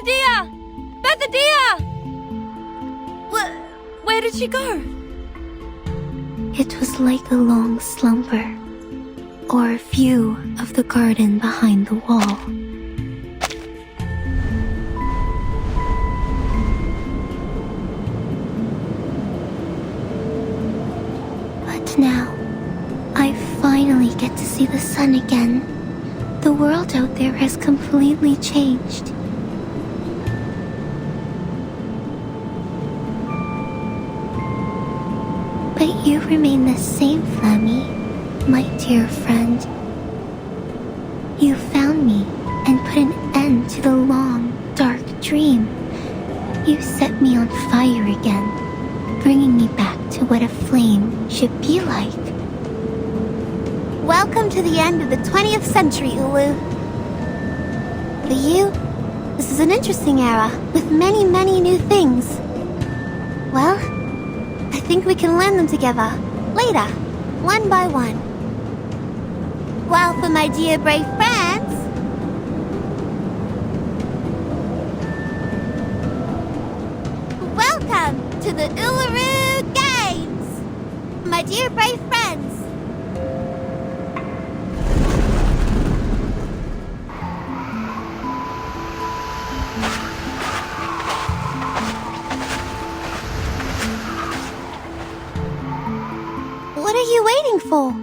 Bethadia! Bethadia! Where did she go? It was like a long slumber, or a view of the garden behind the wall. But now, I finally get to see the sun again. The world out there has completely changed. But you remain the same, Flammy, my dear friend. You found me and put an end to the long, dark dream. You set me on fire again, bringing me back to what a flame should be like. Welcome to the end of the 20th century, Ulu. For you, this is an interesting era with many, many new things. Well, I think we can learn them together, later, one by one. Well, for my dear brave friends, welcome to the Uluru Games! My dear brave friends, what are you waiting for?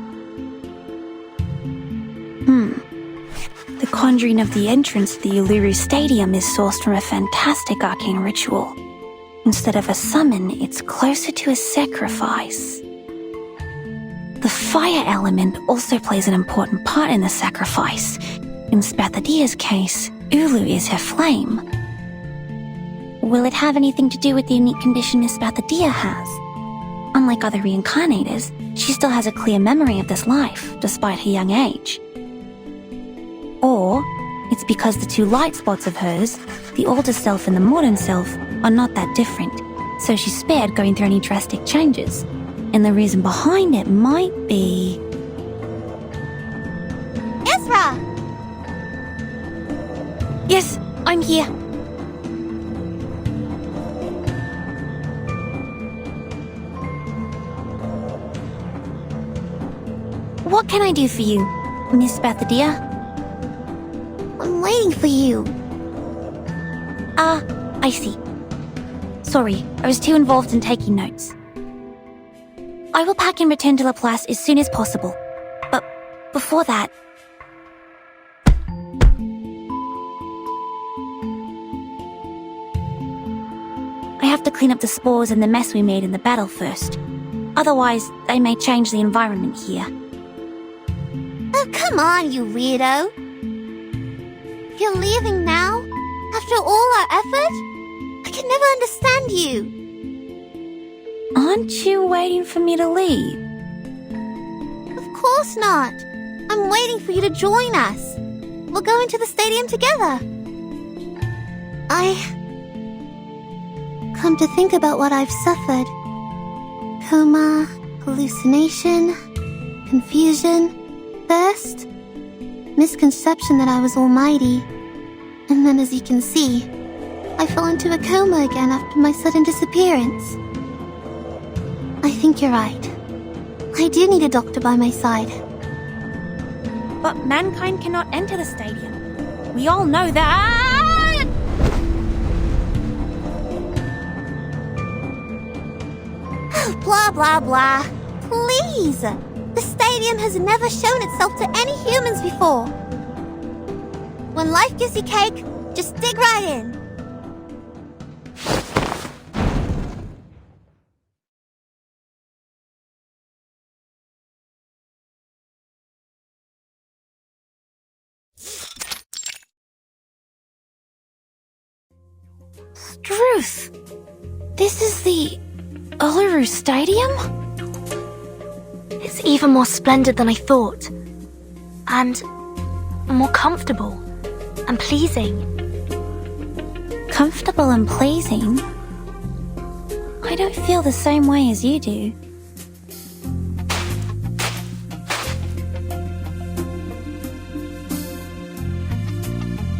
The conjuring of the entrance to the Uluru Stadium is sourced from a fantastic arcane ritual. Instead of a summon, it's closer to a sacrifice. The fire element also plays an important part in the sacrifice. In Spathadia's case, Ulu is her flame. Will it have anything to do with the unique condition Miss Spathadia has? Unlike other reincarnators, she still has a clear memory of this life, despite her young age. Or it's because the two light spots of hers, the older self and the modern self, are not that different, so she's spared going through any drastic changes. And the reason behind it might be... Ezra! Yes, I'm here. What can I do for you, Miss Spathadia? I'm waiting for you. I see. Sorry, I was too involved in taking notes. I will pack and return to Laplace as soon as possible. But before that... I have to clean up the spores and the mess we made in the battle first. Otherwise, they may change the environment here. Oh, come on, you weirdo. You're leaving now? After all our effort? I can never understand you. Aren't you waiting for me to leave? Of course not. I'm waiting for you to join us. We'll go into the stadium together. Come to think about what I've suffered. Coma, hallucination, confusion, thirst, misconception that I was almighty. And then, as you can see, I fell into a coma again after my sudden disappearance. I think you're right. I do need a doctor by my side. But mankind cannot enter the stadium. We all know that! Blah, blah, blah. Please! The stadium has never shown itself to any humans before. When life gives you cake, just dig right in. Struth! This is the Uluru Stadium? It's even more splendid than I thought. And more comfortable and pleasing. Comfortable and pleasing? I don't feel the same way as you do.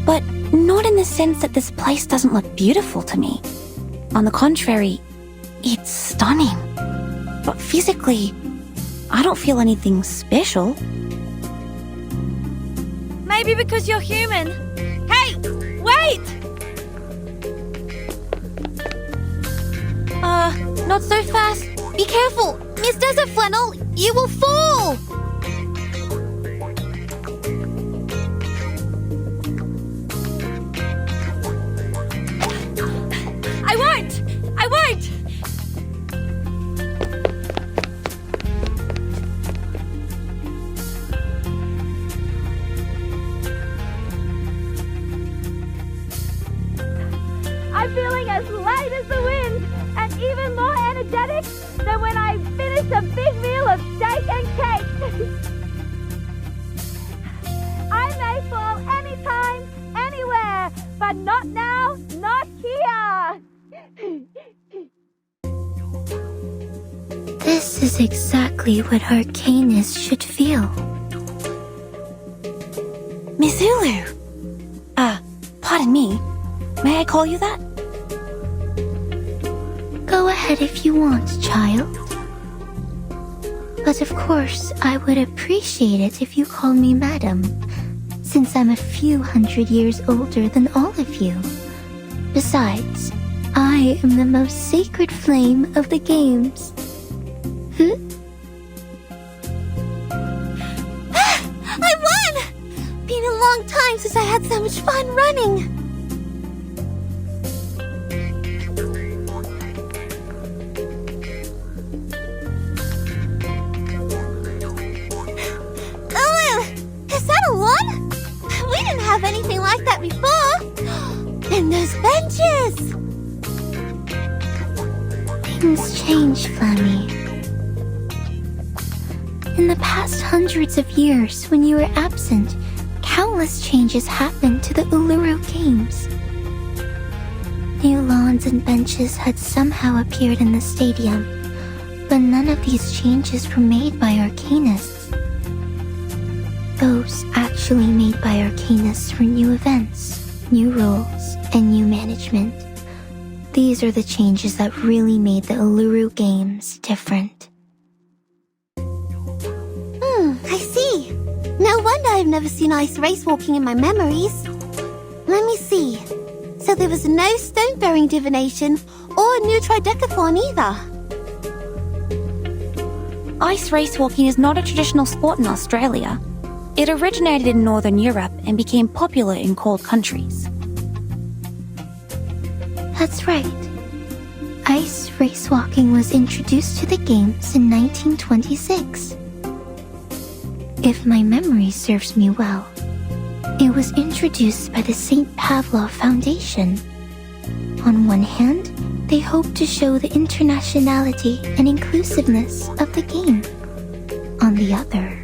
But not in the sense that this place doesn't look beautiful to me. On the contrary, it's stunning. But physically, I don't feel anything special. Maybe because you're human. Hey, wait! Not so fast. Be careful! Miss Desert Flannel, you will fall! I won't! I won't! I'm feeling as light as the wind and even more energetic than when I finished a big meal of steak and cake. I may fall anytime, anywhere, but not now, not here. This is exactly what Arcanists should feel. Miss Ulu! Pardon me. May I call you that? Go ahead if you want, child. But of course, I would appreciate it if you call me madam, since I'm a few hundred years older than all of you. Besides, I am the most sacred flame of the games. I won! Been a long time since I had so much fun running. Have anything like that before. And those benches! Things change, Flammy. In the past hundreds of years, when you were absent, countless changes happened to the Uluru Games. New lawns and benches had somehow appeared in the stadium, but none of these changes were made by Arcanists. Those actually made by Arcanists were new events, new rules, and new management. These are the changes that really made the Uluru Games different. I see. No wonder I've never seen ice race walking in my memories. Let me see. So there was no stone-throwing divination or new tridecathon either. Ice race walking is not a traditional sport in Australia. It originated in Northern Europe and became popular in cold countries. That's right. Ice race walking was introduced to the games in 1926. If my memory serves me well, it was introduced by the St. Pavlov Foundation. On one hand, they hoped to show the internationality and inclusiveness of the game. On the other...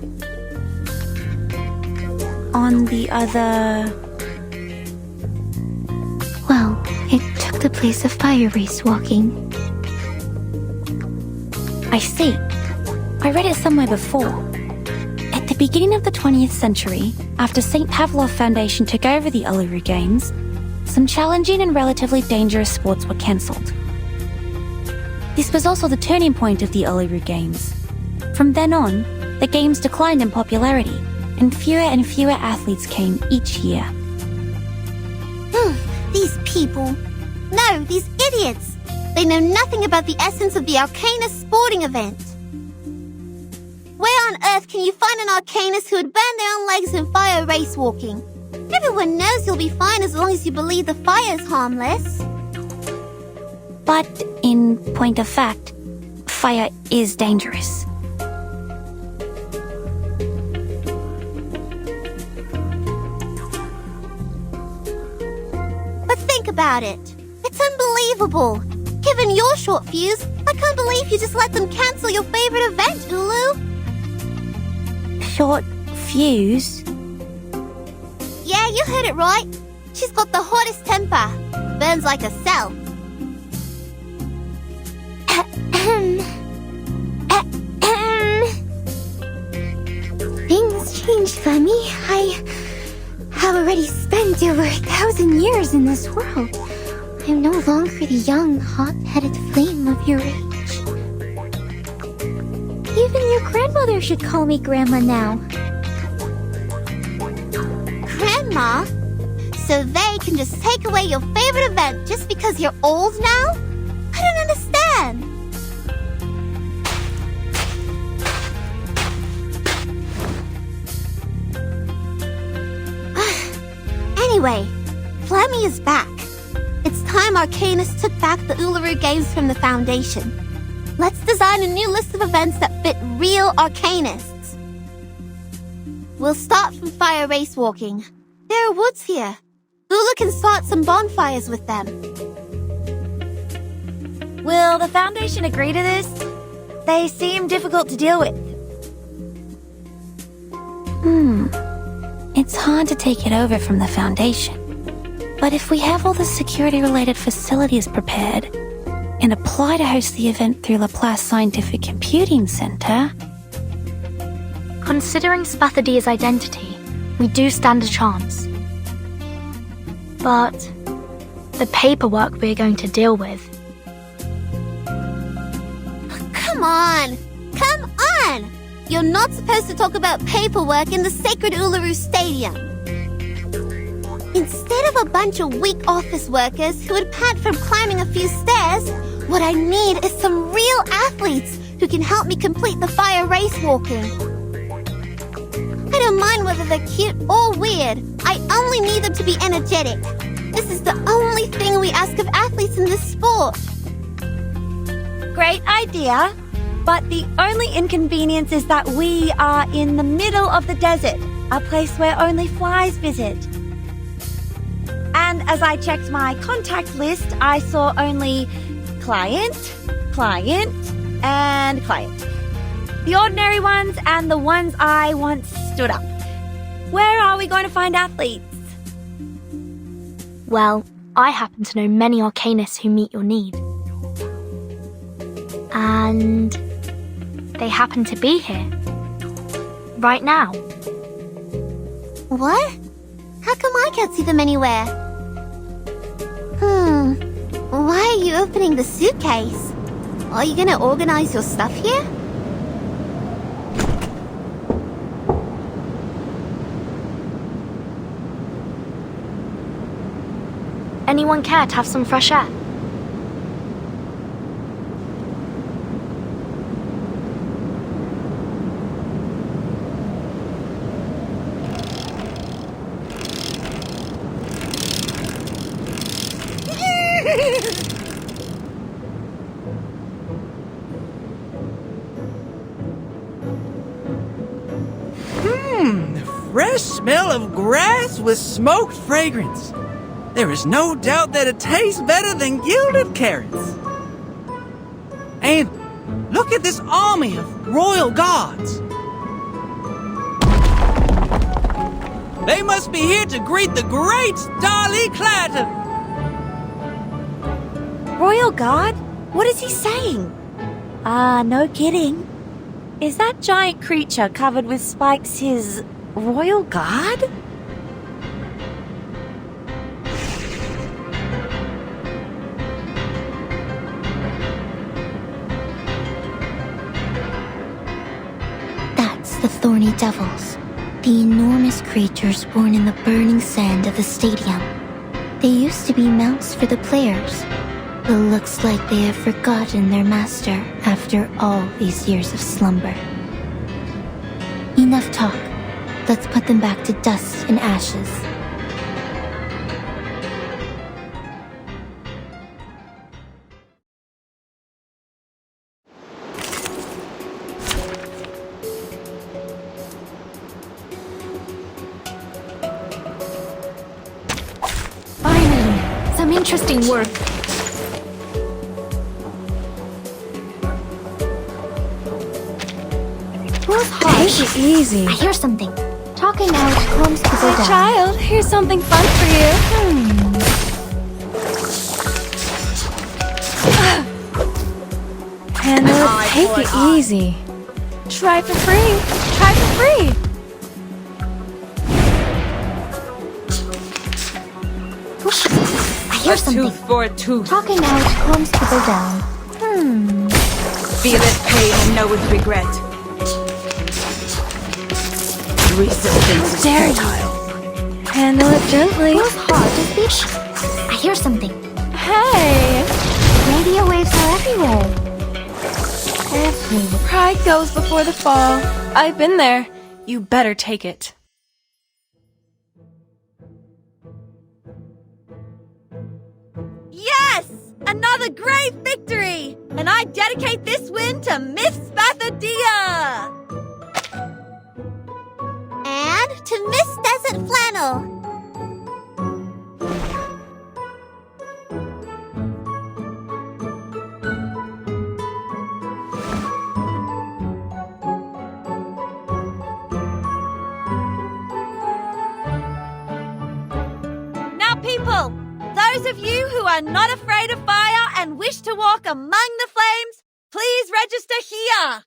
Well, it took the place of fire race walking. I see. I read it somewhere before. At the beginning of the 20th century, after St. Pavlov Foundation took over the Uluru Games, some challenging and relatively dangerous sports were cancelled. This was also the turning point of the Uluru Games. From then on, the games declined in popularity, and fewer athletes came each year. These people. No, these idiots. They know nothing about the essence of the Arcanist sporting event. Where on earth can you find an Arcanist who would burn their own legs in fire race walking? Everyone knows you'll be fine as long as you believe the fire's harmless. But, in point of fact, fire is dangerous. Think about it. It's unbelievable. Given your short fuse, I can't believe you just let them cancel your favorite event, Ulu. Short fuse? Yeah, you heard it right. She's got the hottest temper. Burns like a cell. Things change, Flammy. I've already spent over 1,000 years in this world. I'm no longer the young, hot-headed flame of your age. Even your grandmother should call me Grandma now. Grandma? So they can just take away your favorite event just because you're old now? I don't understand. Anyway, Flemmy is back. It's time Arcanus took back the Uluru Games from the Foundation. Let's design a new list of events that fit real Arcanists. We'll start from fire race walking. There are woods here. Ulu can start some bonfires with them. Will the Foundation agree to this? They seem difficult to deal with. It's hard to take it over from the Foundation. But if we have all the security-related facilities prepared and apply to host the event through Laplace Scientific Computing Center... Considering Spathadia's identity, we do stand a chance. But the paperwork we're going to deal with... Come on! Come on! You're not supposed to talk about paperwork in the sacred Uluru Stadium. Instead of a bunch of weak office workers who would pant from climbing a few stairs, what I need is some real athletes who can help me complete the fire race walking. I don't mind whether they're cute or weird. I only need them to be energetic. This is the only thing we ask of athletes in this sport. Great idea, but the only inconvenience is that we are in the middle of the desert, a place where only flies visit. And as I checked my contact list, I saw only client, and client. The ordinary ones and the ones I once stood up. Where are we going to find athletes? Well, I happen to know many Arcanists who meet your need. And they happen to be here. Right now. What? How come I can't see them anywhere? Why are you opening the suitcase? Are you gonna organize your stuff here? Anyone care to have some fresh air? Fresh smell of grass with smoked fragrance. There is no doubt that it tastes better than gilded carrots. And look at this army of royal guards. They must be here to greet the great Starly Clatter. Royal Guard? What is he saying? No kidding. Is that giant creature covered with spikes his Royal Guard? That's the Thorny Devils, the enormous creatures born in the burning sand of the stadium. They used to be mounts for the players, but looks like they have forgotten their master after all these years of slumber. Enough talk. Let's put them back to dust and ashes. Finally, some interesting work. Take it easy. I hear something. Talking out calms people down. Child, here's something fun for you. Hannah, take it easy. Try for free. Try for free. I hear something. Tooth for a tooth. Talking out calms people down. Feel its pain and know its regret. Resistance is futile. Handle it gently. Feels hard to speak. I hear something. Hey! Radio waves are everywhere. Everywhere. Pride goes before the fall. I've been there. You better take it. Yes! Another great victory! And I dedicate this win to Miss Spathadia! And to Miss Desert Flannel. Now, people, those of you who are not afraid of fire and wish to walk among the flames, please register here.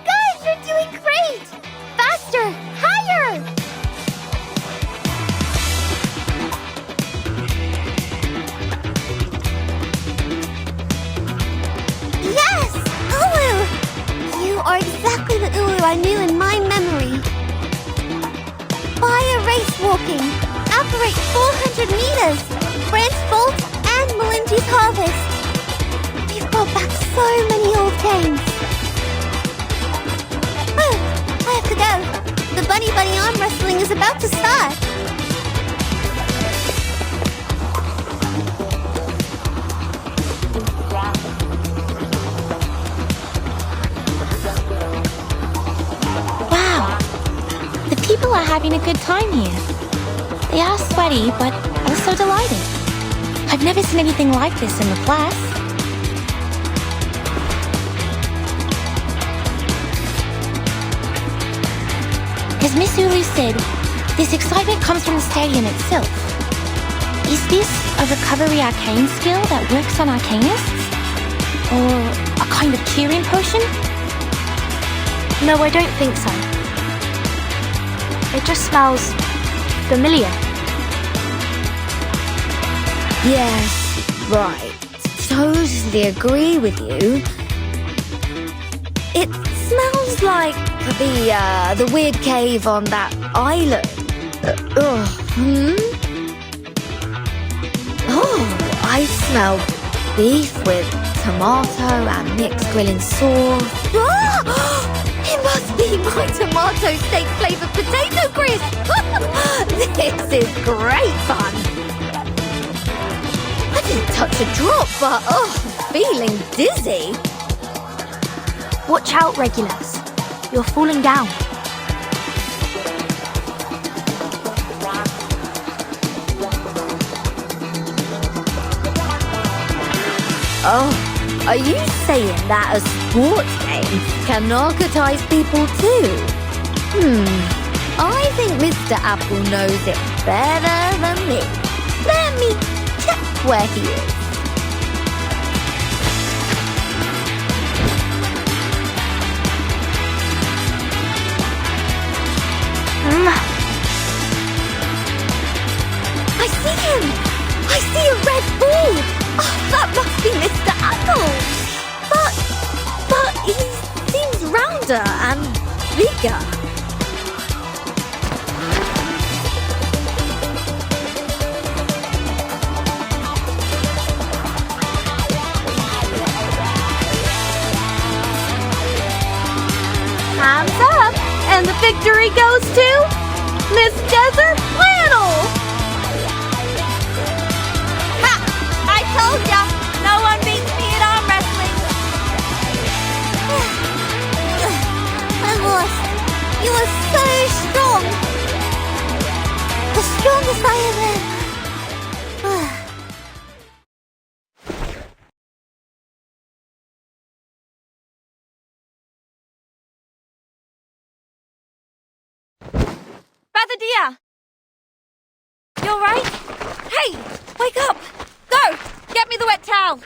Guys, you're doing great! Faster! Higher! Yes! Ulu! You are exactly the Ulu I knew in my memory. Fire race walking. Operate 400 meters. Brent Bolt and Melindy's Harvest. We've brought back so many old games. Oh, I have to go. The Bunny Bunny arm wrestling is about to start. Wow. The people are having a good time here. They are sweaty, but also delighted. I've never seen anything like this in the class. As Miss Ulu said, this excitement comes from the stadium itself. Is this a recovery arcane skill that works on arcanists? Or a kind of curing potion? No, I don't think so. It just smells familiar. Yes, right. Totally agree with you. It smells like the weird cave on that island. Oh, I smell beef with tomato and mixed grilling sauce. It must be my tomato steak flavored potato crisp. This is great fun. I didn't touch a drop, but feeling dizzy. Watch out, Regulus. You're falling down. Oh, are you saying that a sports game can narcotize people too? I think Mr. Apple knows it better than me. Let me check where he is. I see him. I see a red ball. Oh, that must be Mr. Apple. But he seems rounder and bigger. victory goes to Miss Desert Flannel! Ha! I told ya! No one beats me in arm wrestling! My horse, you are so strong! The strongest I ever am. Brother dear! You alright? Hey! Wake up! Go! Get me the wet towel!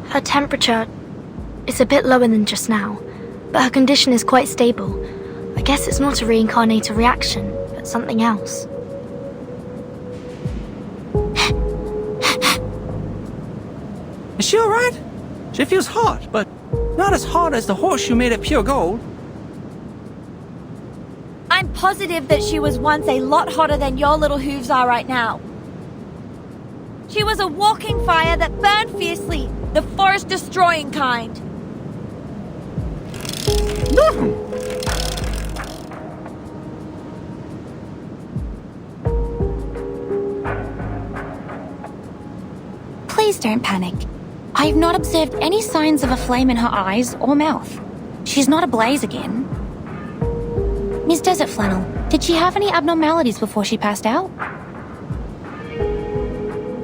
Her temperature is a bit lower than just now, but her condition is quite stable. I guess it's not a reincarnator reaction, but something else. Is she alright? She feels hot, but not as hot as the horseshoe made of pure gold. I'm positive that she was once a lot hotter than your little hooves are right now. She was a walking fire that burned fiercely, the forest-destroying kind. Please don't panic. I've not observed any signs of a flame in her eyes or mouth. She's not ablaze again. Miss Desert Flannel, did she have any abnormalities before she passed out?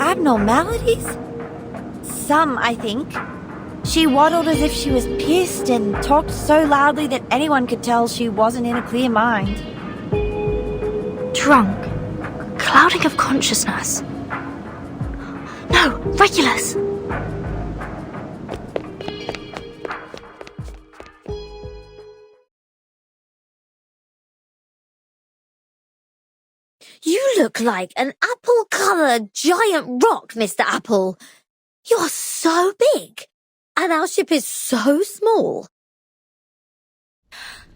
Abnormalities? Some, I think. She waddled as if she was pissed and talked so loudly that anyone could tell she wasn't in a clear mind. Drunk. Clouding of consciousness. No, Regulus! You look like an apple-coloured giant rock, Mr. Apple. You're so big, and our ship is so small.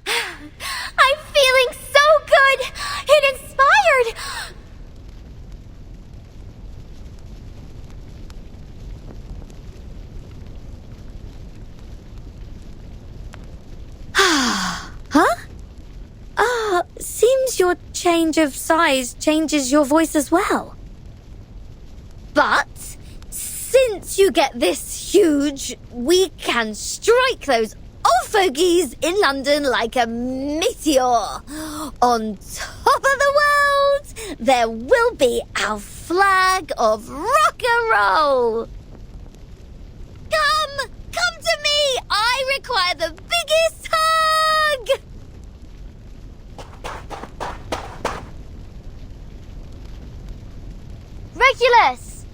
I'm feeling so good and inspired! Huh? Seems your change of size changes your voice as well. But since you get this huge, we can strike those old fogies in London like a meteor. On top of the world, there will be our flag of rock and roll. Come to me. I require the biggest hug. Regulus!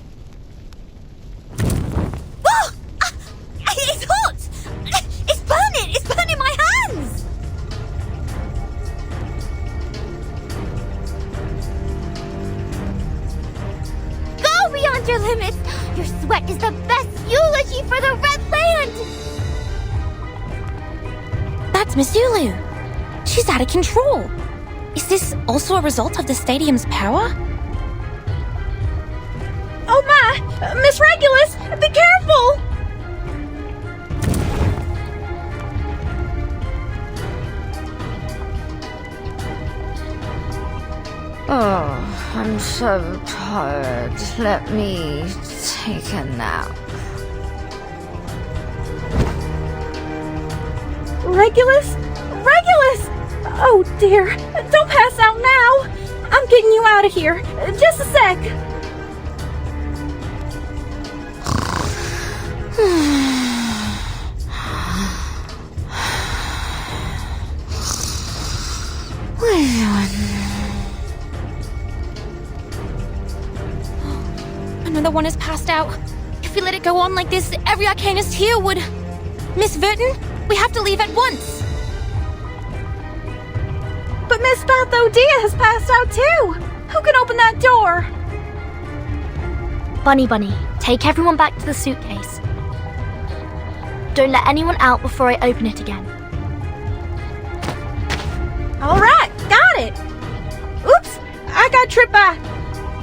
Oh! It's hot! It's burning! It's burning my hands! Go beyond your limits! Your sweat is the best eulogy for the Red Land! That's Miss Zulu. She's out of control. Is this also a result of the stadium's power? Oh my! Miss Regulus, be careful! Oh, I'm so tired. Let me take a nap. Regulus? Regulus! Oh dear, don't pass out now! I'm getting you out of here. Just a sec. Another one has passed out. If we let it go on like this, every arcanist here would... Miss Verton, we have to leave at once. But Miss Beth O'Dia has passed out too! Who can open that door? Bunny, take everyone back to the suitcase. Don't let anyone out before I open it again. Alright, got I got tripped by...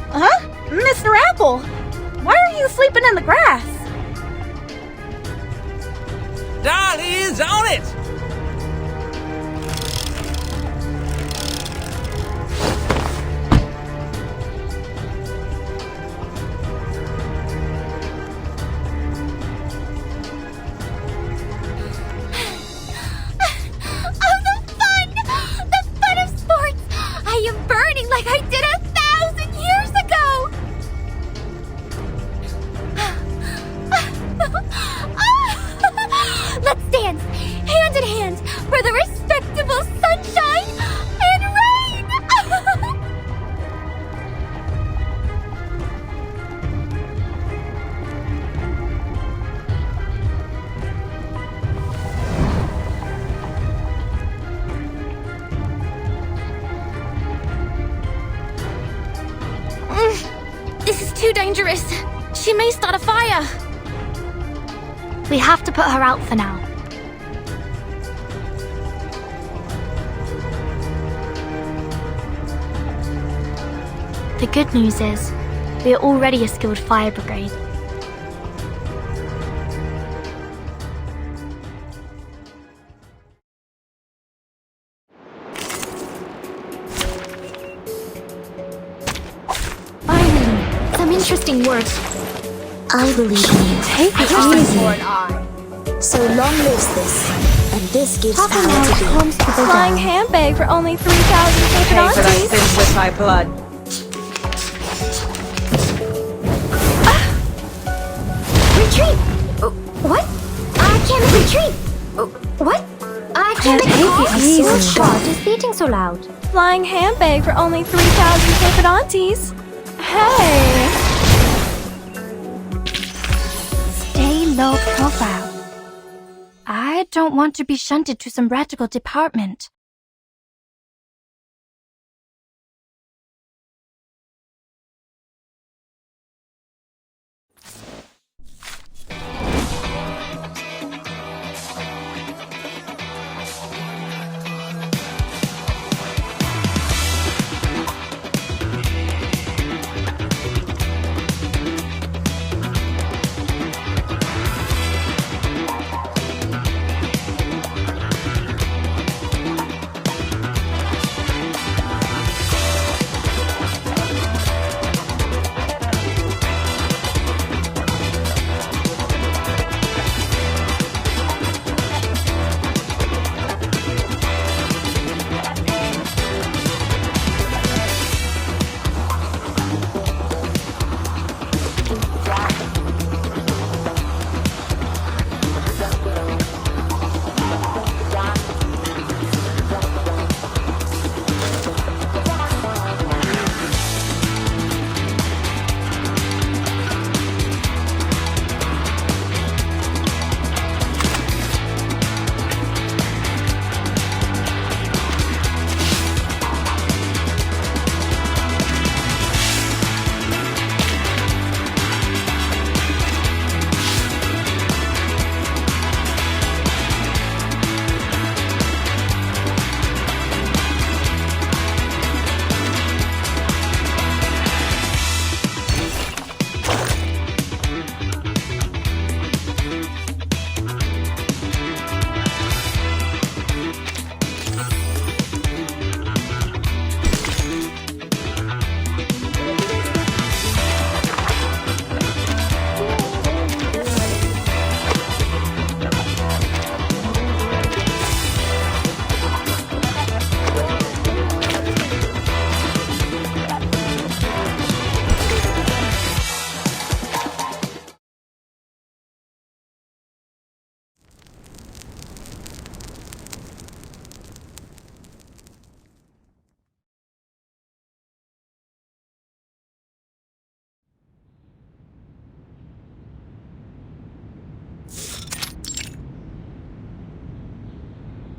Huh? Mr. Apple? Why are you sleeping in the grass? Dolly is on it! Like I did 1,000 years ago! Let's dance, hand in hand, for the respectable sunshine and rain! This is too dangerous. She may start a fire. We have to put her out for now. The good news is, we are already a skilled fire brigade. Some interesting work. I believe in you. Take it easy. So long lives this, and this gives power to the Comes to the flying handbag for only 3,000 Pay for thy aunties. sins with my blood. Retreat! What? I can't retreat! What? I can't Take it easy. easy. What is beating so loud? Flying handbag for only 3,000 favorite aunties. Hey! Stay low profile. I don't want to be shunted to some radical department.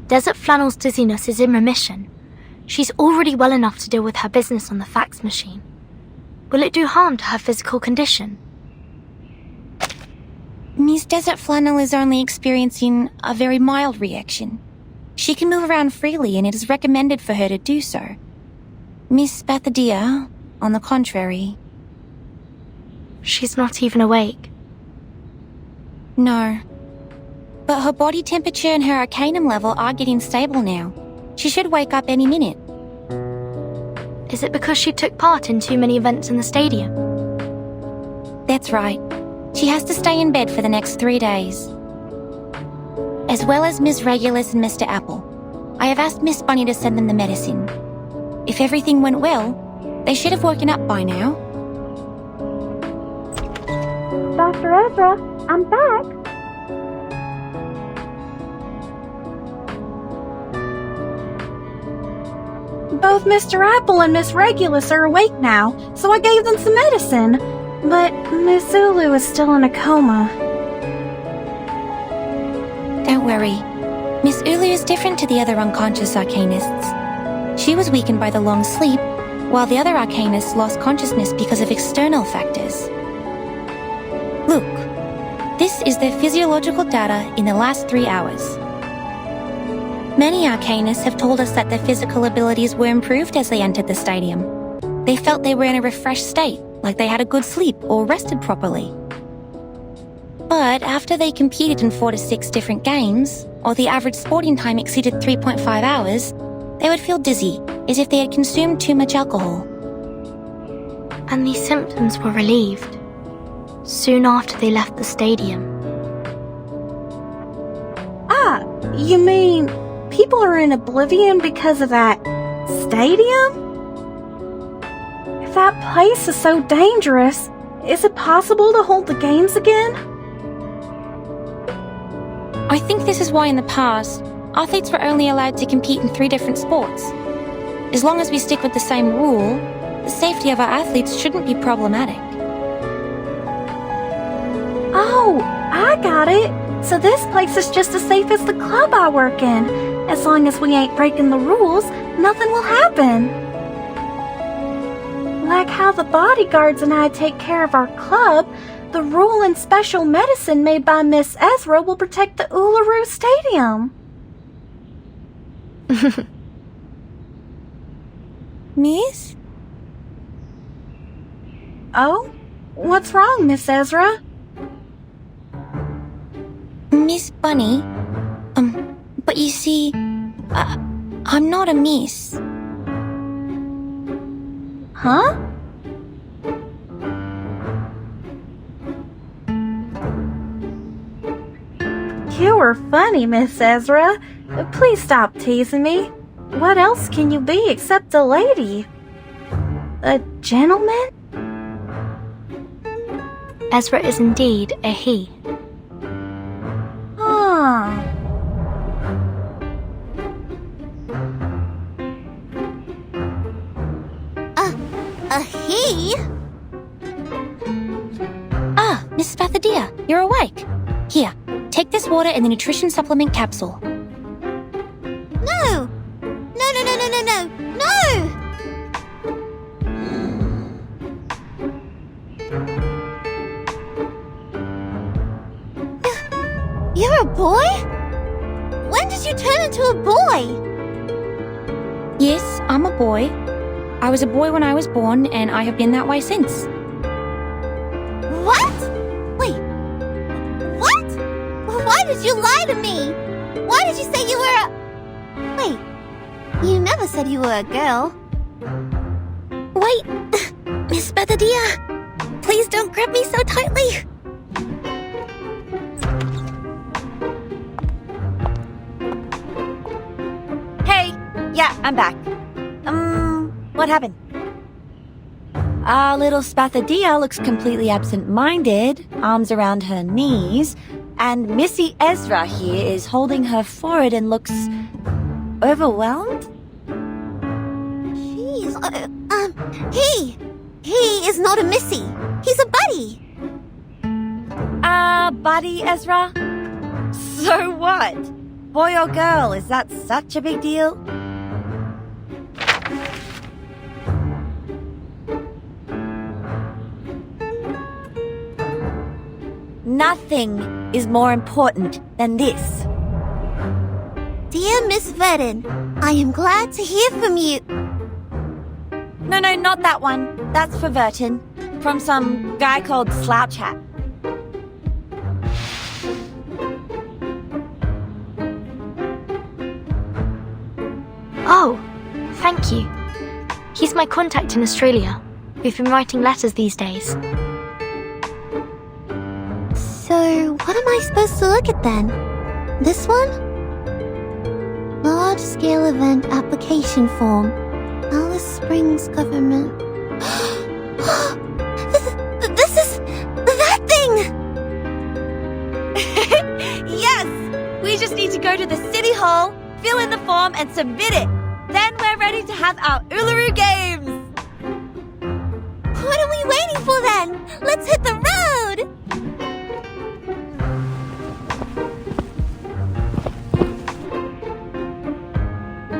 Desert Flannel's dizziness is in remission. She's already well enough to deal with her business on the fax machine. Will it do harm to her physical condition? Miss Desert Flannel is only experiencing a very mild reaction. She can move around freely and it is recommended for her to do so. Miss Bathadia, on the contrary. She's not even awake. No. But her body temperature and her arcanum level are getting stable now. She should wake up any minute. Is it because she took part in too many events in the stadium? That's right. She has to stay in bed for the next 3 days. As well as Ms. Regulus and Mr. Apple. I have asked Miss Bunny to send them the medicine. If everything went well, they should have woken up by now. Dr. Ezra, I'm back. Both Mr. Apple and Miss Regulus are awake now, so I gave them some medicine. But Miss Ulu is still in a coma. Don't worry. Miss Ulu is different to the other unconscious arcanists. She was weakened by the long sleep, while the other arcanists lost consciousness because of external factors. Look, this is their physiological data in the last 3 hours. Many arcanists have told us that their physical abilities were improved as they entered the stadium. They felt they were in a refreshed state, like they had a good sleep or rested properly. But after they competed in 4 to 6 different games, or the average sporting time exceeded 3.5 hours, they would feel dizzy, as if they had consumed too much alcohol. And these symptoms were relieved soon after they left the stadium. Ah, you mean people are in oblivion because of that stadium? If that place is so dangerous, is it possible to hold the games again? I think this is why in the past, athletes were only allowed to compete in 3 different sports. As long as we stick with the same rule, the safety of our athletes shouldn't be problematic. Oh, I got it. So this place is just as safe as the club I work in. As long as we ain't breaking the rules, nothing will happen. Like how the bodyguards and I take care of our club, the rule and special medicine made by Miss Ezra will protect the Uluru Stadium. Miss? Oh? What's wrong, Miss Ezra? Miss Bunny? But you see, I'm not a miss. Huh? You were funny, Miss Ezra. Please stop teasing me. What else can you be except a lady? A gentleman? Ezra is indeed a he. Huh. A he? Ah, Miss Bathadia, you're awake. Here, take this water and the nutrition supplement capsule. No! No! You're a boy? When did you turn into a boy? Yes, I'm a boy. I was a boy when I was born, and I have been that way since. What? Wait. What? Why did you lie to me? Why did you say you were a... Wait. You never said you were a girl. Wait, Miss Bathadia, please don't grab me so tightly. Hey, yeah, I'm back. What happened? Our little Spathadia looks completely absent-minded, arms around her knees, and Missy Ezra here is holding her forehead and looks overwhelmed? Jeez, he is not a missy. He's a buddy. Buddy, Ezra? So what? Boy or girl, is that such a big deal? Nothing is more important than this. Dear Miss Verdon, I am glad to hear from you. No, not that one. That's for Verton. From some guy called Slouch Hat. Oh, thank you. He's my contact in Australia. We've been writing letters these days. So, what am I supposed to look at then? This one? Large-scale event application form. Alice Springs government. This is that thing! Yes! We just need to go to the city hall, fill in the form, and submit it. Then we're ready to have our Uluru Games! What are we waiting for then? Let's hit the road!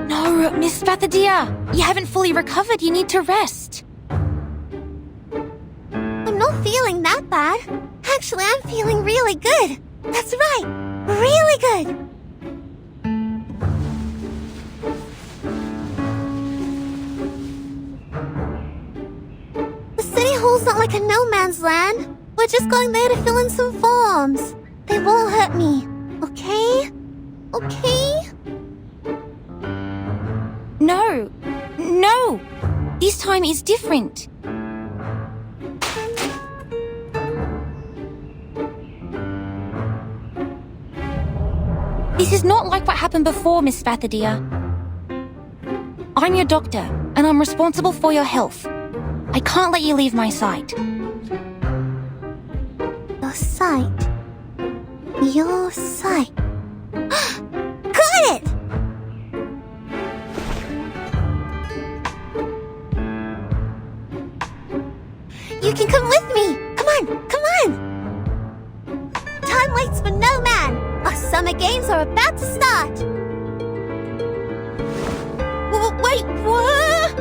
No, Miss Bathadia, you haven't fully recovered. You need to rest. I'm not feeling that bad. Actually, I'm feeling really good. That's right, really good. The city hall's not like a no man's land. We're just going there to fill in some forms. They won't hurt me, okay? Okay? No. This time is different. This is not like what happened before, Miss Bathadia. I'm your doctor, and I'm responsible for your health. I can't let you leave my sight. Your sight. Your sight. Got it! You can come with me! Come on! Time waits for no man! Our summer games are about to start! Wait, what?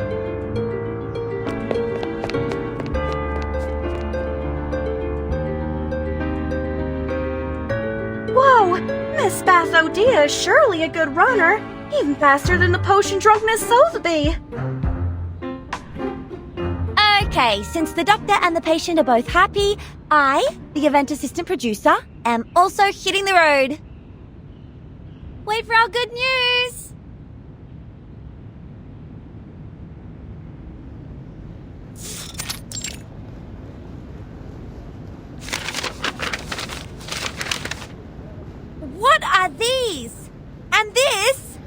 Whoa! Miss Bathadia is surely a good runner. Even faster than the potion-drunk Miss Sotheby. Okay, since the doctor and the patient are both happy, I, the event assistant producer, am also hitting the road. Wait for our good news! What are these? And this?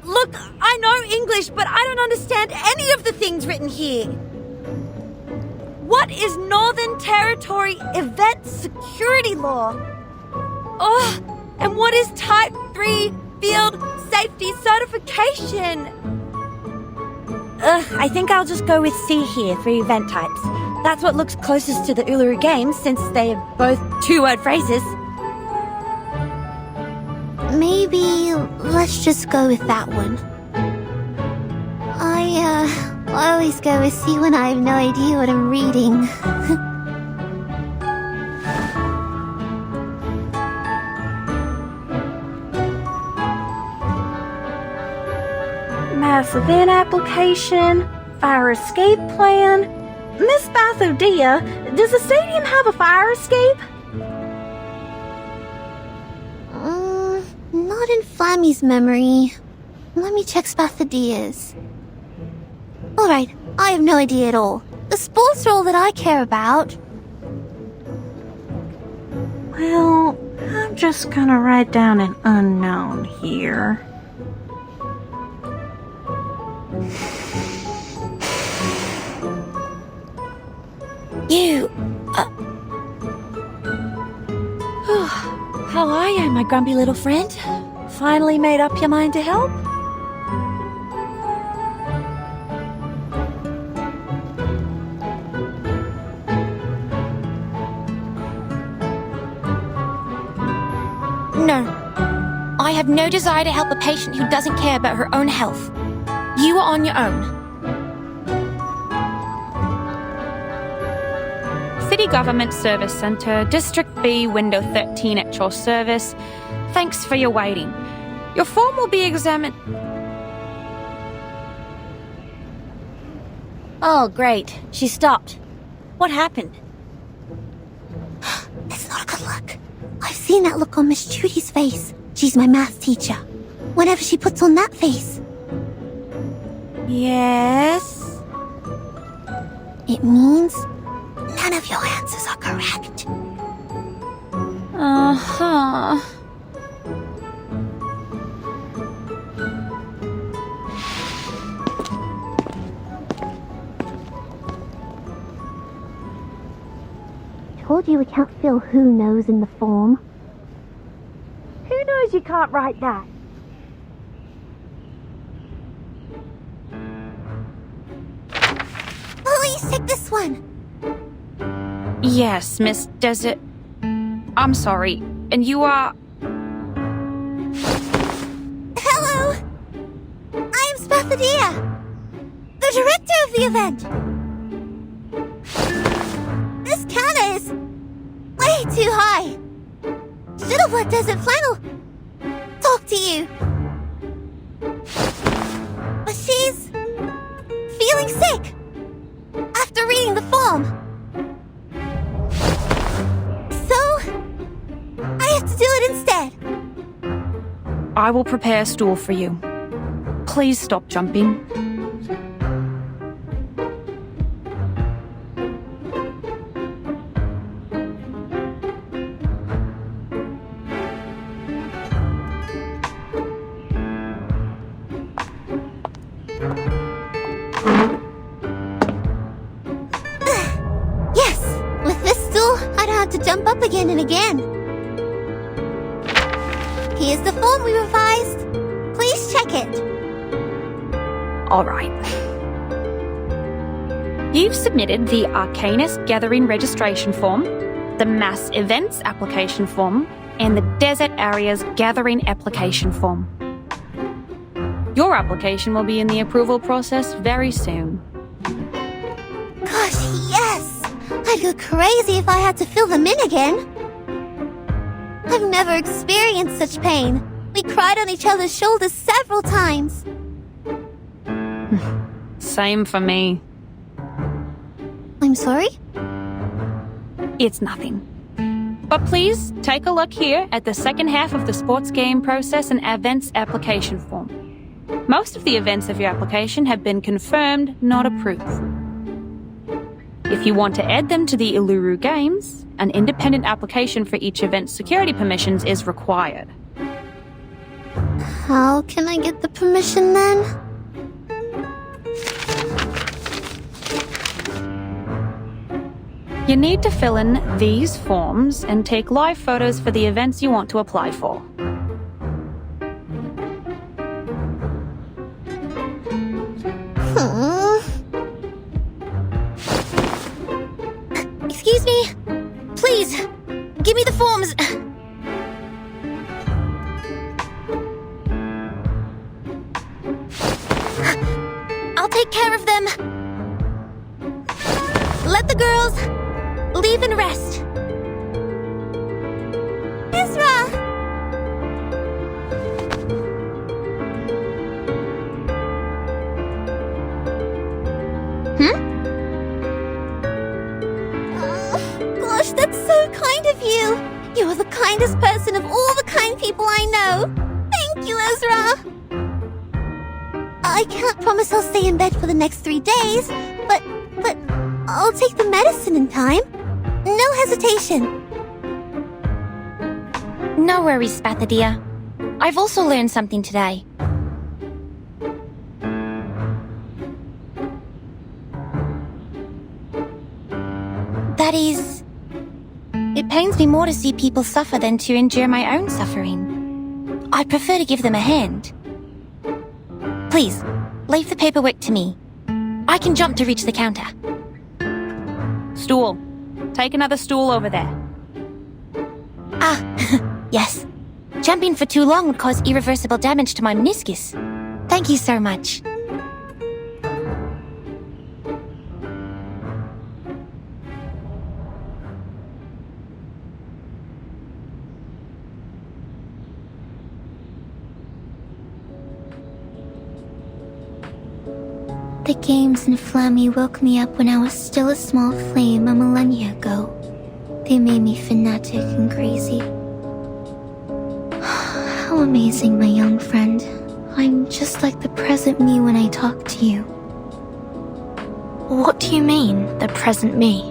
Look, I know English, but I don't understand any of the things written here. What is Northern Territory Event Security Law? Oh, and what is Type 3 Field Safety Certification? I think I'll just go with C here for event types. That's what looks closest to the Uluru Games since they're both two-word phrases. Maybe let's just go with that one. I always go with C when I have no idea what I'm reading. Mass event application, fire escape plan. Miss Bathadia, does the stadium have a fire escape? Not in Flammy's memory. Let me check Spathadia's. Alright, I have no idea at all. The sports are all that I care about. Well, I'm just gonna write down an unknown here. How are you, my grumpy little friend? Finally made up your mind to help? No. I have no desire to help a patient who doesn't care about her own health. You are on your own. City Government Service Centre, District B, Window 13 at your service. Thanks for your waiting. Your form will be examined... Oh, great. She stopped. What happened? It's not a good look. I've seen that look on Miss Judy's face. She's my math teacher. Whenever she puts on that face, Yes? it means none of your answers are correct. Uh-huh. Told you we can't fill who knows in the form. Who knows you can't write that? Please take this one. Yes, Miss Desert. I'm sorry. And you are... Hello. I am Spathadia, the director of the event. This counter is way too high. Should have let Desert Flannel talk to you. But she's feeling sick after reading the form. So, I have to do it instead. I will prepare a stool for you. Please stop jumping. Yes, with this stool, I don't have to jump up again and again. Here's the form we revised. Please check it. All right. You've submitted the Arcanist Gathering Registration Form, the Mass Events Application Form, and the Desert Areas Gathering Application Form. Your application will be in the approval process very soon. Gosh, yes! I'd go crazy if I had to fill them in again. I've never experienced such pain. We cried on each other's shoulders several times. Same for me. I'm sorry? It's nothing. But please take a look here at the second half of the sports game process and events application form. Most of the events of your application have been confirmed, not approved. If you want to add them to the Uluru Games, an independent application for each event's security permissions is required. How can I get the permission then? You need to fill in these forms and take live photos for the events you want to apply for. Excuse me? Please, give me the forms. I'll take care of them. Let the girls leave and rest. Ezra! Gosh, that's so kind of you. You're the kindest person of all the kind people I know. Thank you, Ezra. I can't promise I'll stay in bed for the next 3 days, but I'll take the medicine in time. No hesitation. No worries, Spathadia. I've also learned something today. That is... It pains me more to see people suffer than to endure my own suffering. I'd prefer to give them a hand. Please, leave the paperwork to me. I can jump to reach the counter. Stool. Take another stool over there. Ah, yes. Jumping for too long would cause irreversible damage to my meniscus. Thank you so much. The games in Flammy woke me up when I was still a small flame a millennia ago. They made me fanatic and crazy. How amazing, my young friend. I'm just like the present me when I talk to you. What do you mean, the present me?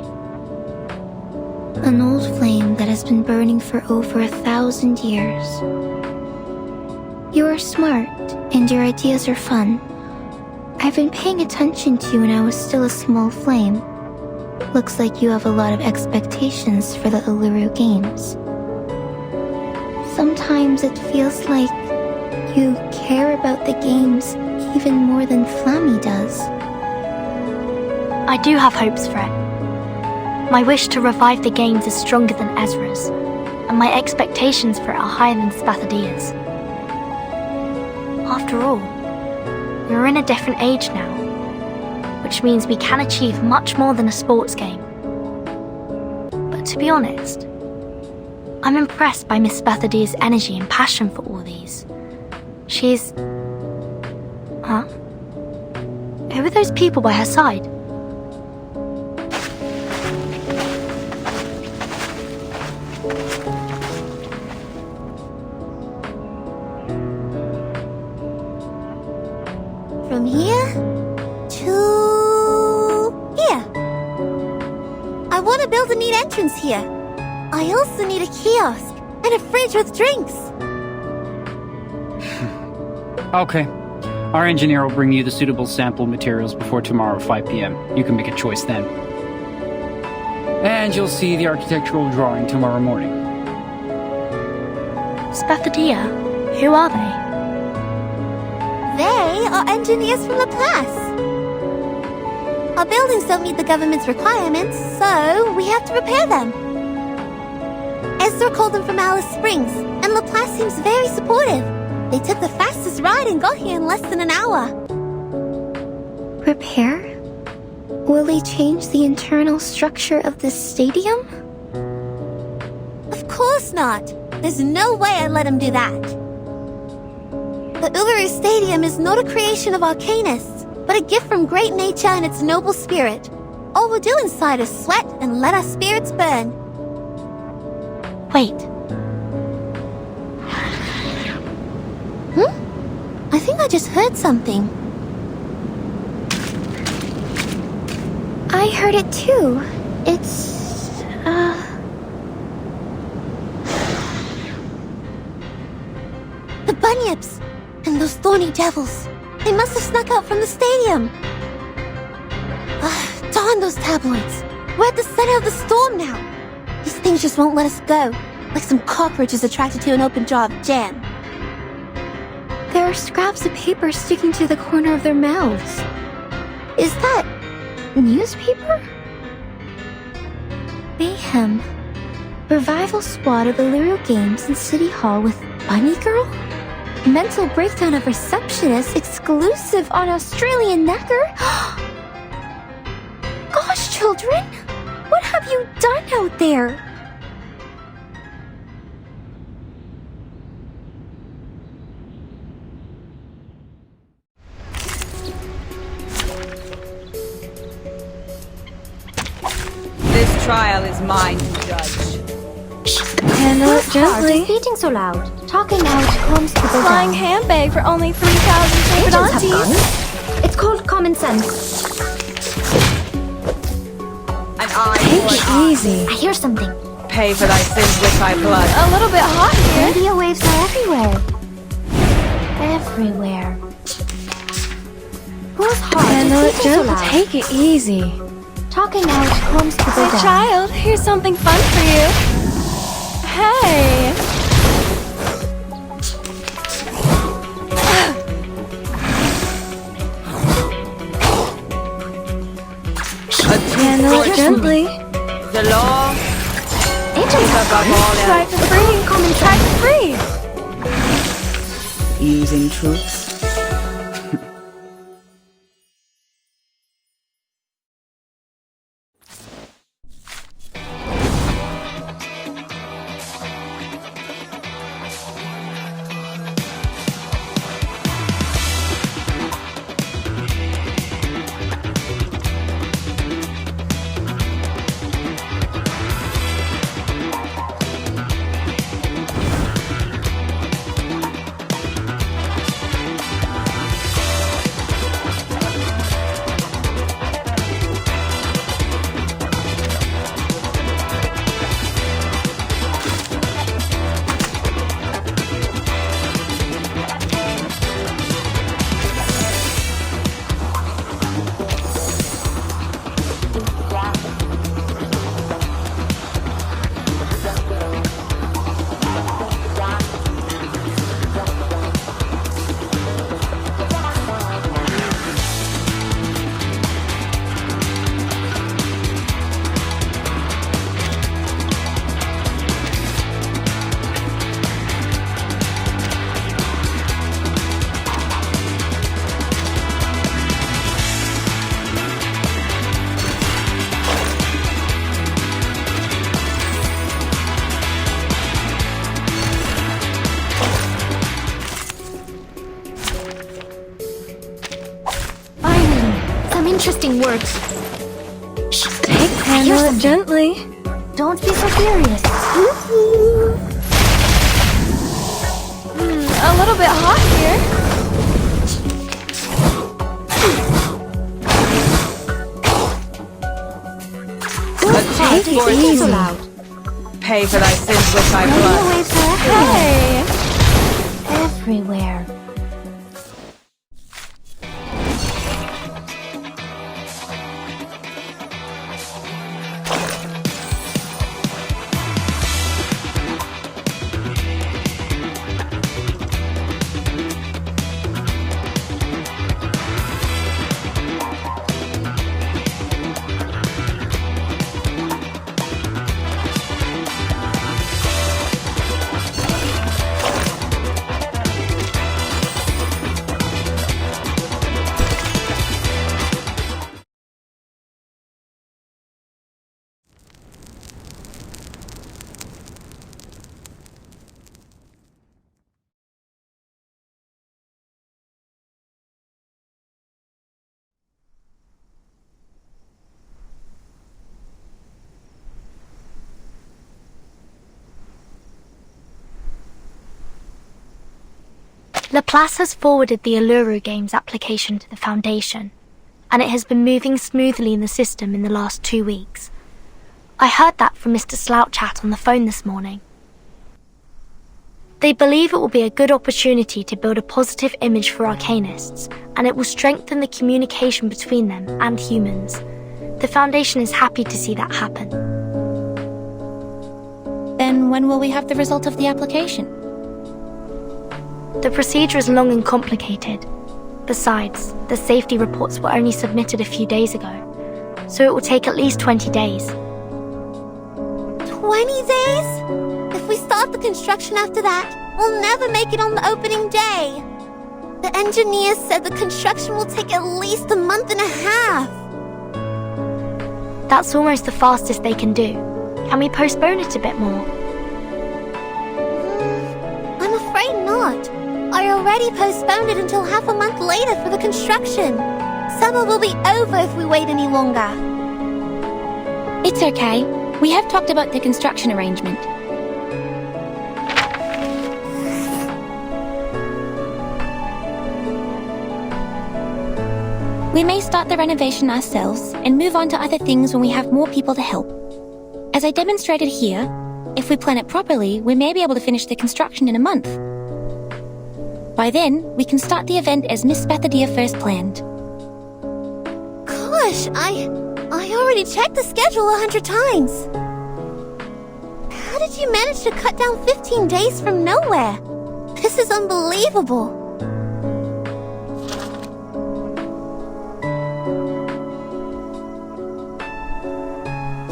An old flame that has been burning for over 1,000 years. You are smart, and your ideas are fun. I've been paying attention to you when I was still a small flame. Looks like you have a lot of expectations for the Uluru Games. Sometimes it feels like you care about the games even more than Flammy does. I do have hopes for it. My wish to revive the games is stronger than Ezra's, and my expectations for it are higher than Spathadia's. After all, we're in a different age now, which means we can achieve much more than a sports game. But to be honest, I'm impressed by Miss Spathadia's energy and passion for all these. She's... Huh? Who are those people by her side? From here to here. I want to build a neat entrance here. I also need a kiosk and a fridge with drinks. Okay. Our engineer will bring you the suitable sample materials before tomorrow, 5 p.m. You can make a choice then. And you'll see the architectural drawing tomorrow morning. Spathadia? Who are they? They are engineers from Laplace. Our buildings don't meet the government's requirements, so we have to repair them. Ezra called them from Alice Springs, and Laplace seems very supportive. They took the fastest ride and got here in less than an hour. Repair? Will they change the internal structure of this stadium? Of course not. There's no way I'd let him do that. The Uluru Stadium is not a creation of Arcanists, but a gift from great nature and its noble spirit. All we'll do inside is sweat and let our spirits burn. Wait. I think I just heard something. I heard it too. It's... The bunyips! And those thorny devils! They must have snuck out from the stadium! Darn those tabloids! We're at the center of the storm now! These things just won't let us go, like some cockroaches attracted to an open jar of jam. There are scraps of paper sticking to the corner of their mouths. Is that... newspaper? Mayhem. Revival squad of the Uluru Games in City Hall with Bunny Girl? Mental breakdown of receptionist exclusive on Australian Necker? Gosh, children! What have you done out there? This trial is mine to judge. Handle it gently. Eating so loud. Talking out calms people Flying handbag for only 3,000 favorite aunties. It's called common sense. And I Take will it easy. I hear something. pay for thy sins with thy blood. A little bit hot here. Radio waves are everywhere. Everywhere. Who's hard? Handle it Eating so gently. loud. Take it easy. Talking out calms people Hey, down. child, here's something fun for you. Hey. Handle it gently. The law is above all Try else. for free. Try for free. Using troops. works. Handle it gently. Don't be so furious. A little bit hot here. Take it easy. Pay for thy sins with thy blood. Waves are Hey! everywhere. Laplace has forwarded the Uluru Games application to the Foundation, and it has been moving smoothly in the system in the last 2 weeks. I heard that from Mr. Slouchat on the phone this morning. They believe it will be a good opportunity to build a positive image for Arcanists, and it will strengthen the communication between them and humans. The Foundation is happy to see that happen. Then when will we have the result of the application? The procedure is long and complicated. Besides, the safety reports were only submitted a few days ago, so it will take at least 20 days. 20 days? If we start the construction after that, we'll never make it on the opening day. The engineers said the construction will take at least a month and a half. That's almost the fastest they can do. Can we postpone it a bit more? I'm afraid not. I already postponed it until half a month later for the construction. Summer will be over if we wait any longer. It's okay. We have talked about the construction arrangement. We may start the renovation ourselves and move on to other things when we have more people to help. As I demonstrated here, if we plan it properly, we may be able to finish the construction in a month. By then, we can start the event as Miss Spathadia first planned. Gosh, I already checked the schedule 100 times. How did you manage to cut down 15 days from nowhere? This is unbelievable.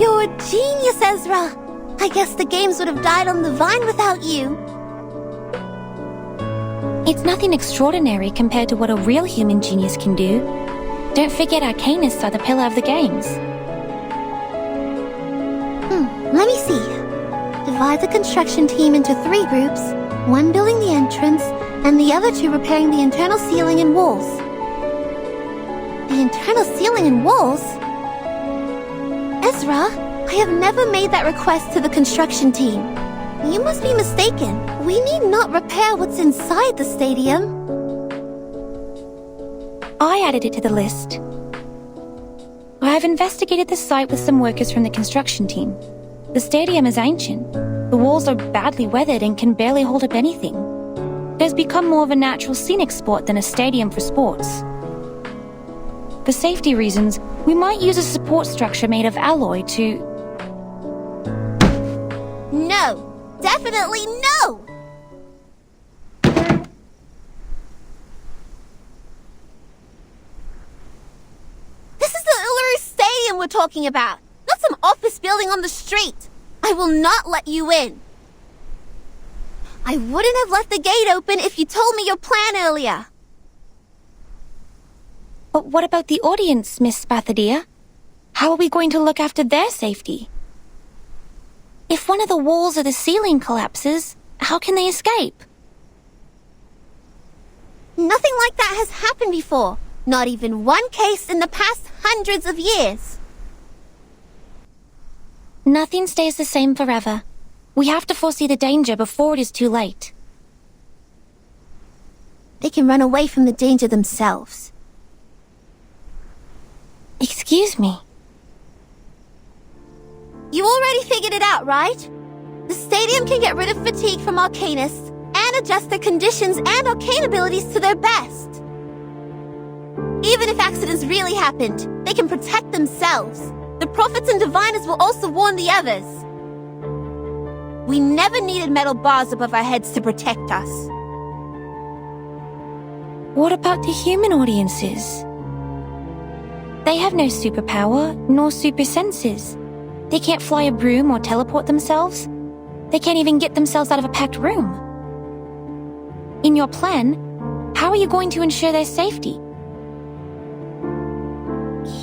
You're a genius, Ezra. I guess the games would have died on the vine without you. It's nothing extraordinary compared to what a real human genius can do. Don't forget Arcanists are the pillar of the games. Let me see. Divide the construction team into 3 groups, one building the entrance, and the other 2 repairing the internal ceiling and walls. The internal ceiling and walls? Ezra, I have never made that request to the construction team. You must be mistaken. We need not repair what's inside the stadium. I added it to the list. I have investigated the site with some workers from the construction team. The stadium is ancient. The walls are badly weathered and can barely hold up anything. It has become more of a natural scenic spot than a stadium for sports. For safety reasons, we might use a support structure made of alloy to... No! Definitely no! This is the Uluru Stadium we're talking about, not some office building on the street. I will not let you in. I wouldn't have left the gate open if you told me your plan earlier. But what about the audience, Miss Spathadia? How are we going to look after their safety? If one of the walls or the ceiling collapses, how can they escape? Nothing like that has happened before. Not even one case in the past hundreds of years. Nothing stays the same forever. We have to foresee the danger before it is too late. They can run away from the danger themselves. Excuse me. You already figured it out, right? The stadium can get rid of fatigue from Arcanists and adjust their conditions and arcane abilities to their best. Even if accidents really happened, they can protect themselves. The prophets and diviners will also warn the others. We never needed metal bars above our heads to protect us. What about the human audiences? They have no superpower, nor super senses. They can't fly a broom or teleport themselves. They can't even get themselves out of a packed room. In your plan, how are you going to ensure their safety?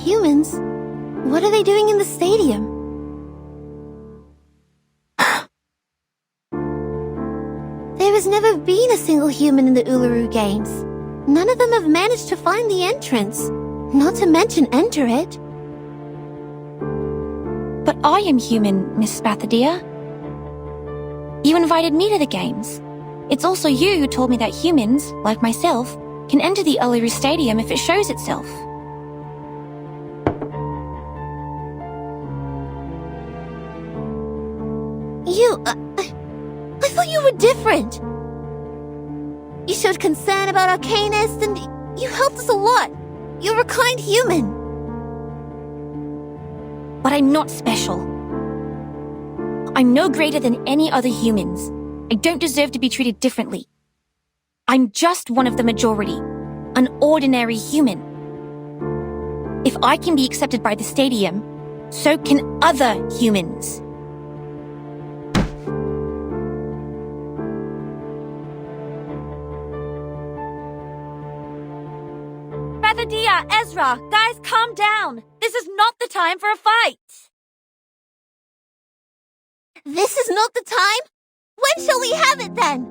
Humans? What are they doing in the stadium? There has never been a single human in the Uluru Games. None of them have managed to find the entrance, not to mention enter it. But I am human, Miss Spathadia. You invited me to the games. It's also you who told me that humans, like myself, can enter the Uluru Stadium if it shows itself. I thought you were different. You showed concern about Arcanists and you helped us a lot. You're a kind human. But I'm not special. I'm no greater than any other humans. I don't deserve to be treated differently. I'm just one of the majority, an ordinary human. If I can be accepted by the stadium, so can other humans. Spathadia, Ezra, guys, calm down. This is not the time for a fight. This is not the time? When shall we have it then?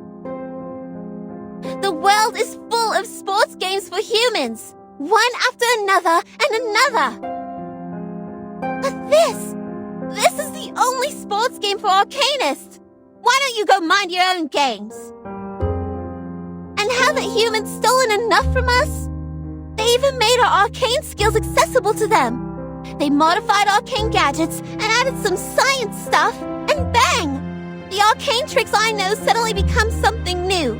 The world is full of sports games for humans, one after another and another. But this is the only sports game for Arcanists. Why don't you go mind your own games? And haven't humans stolen enough from us? They even made our arcane skills accessible to them. They modified arcane gadgets and added some science stuff, and bang! The arcane tricks I know suddenly become something new.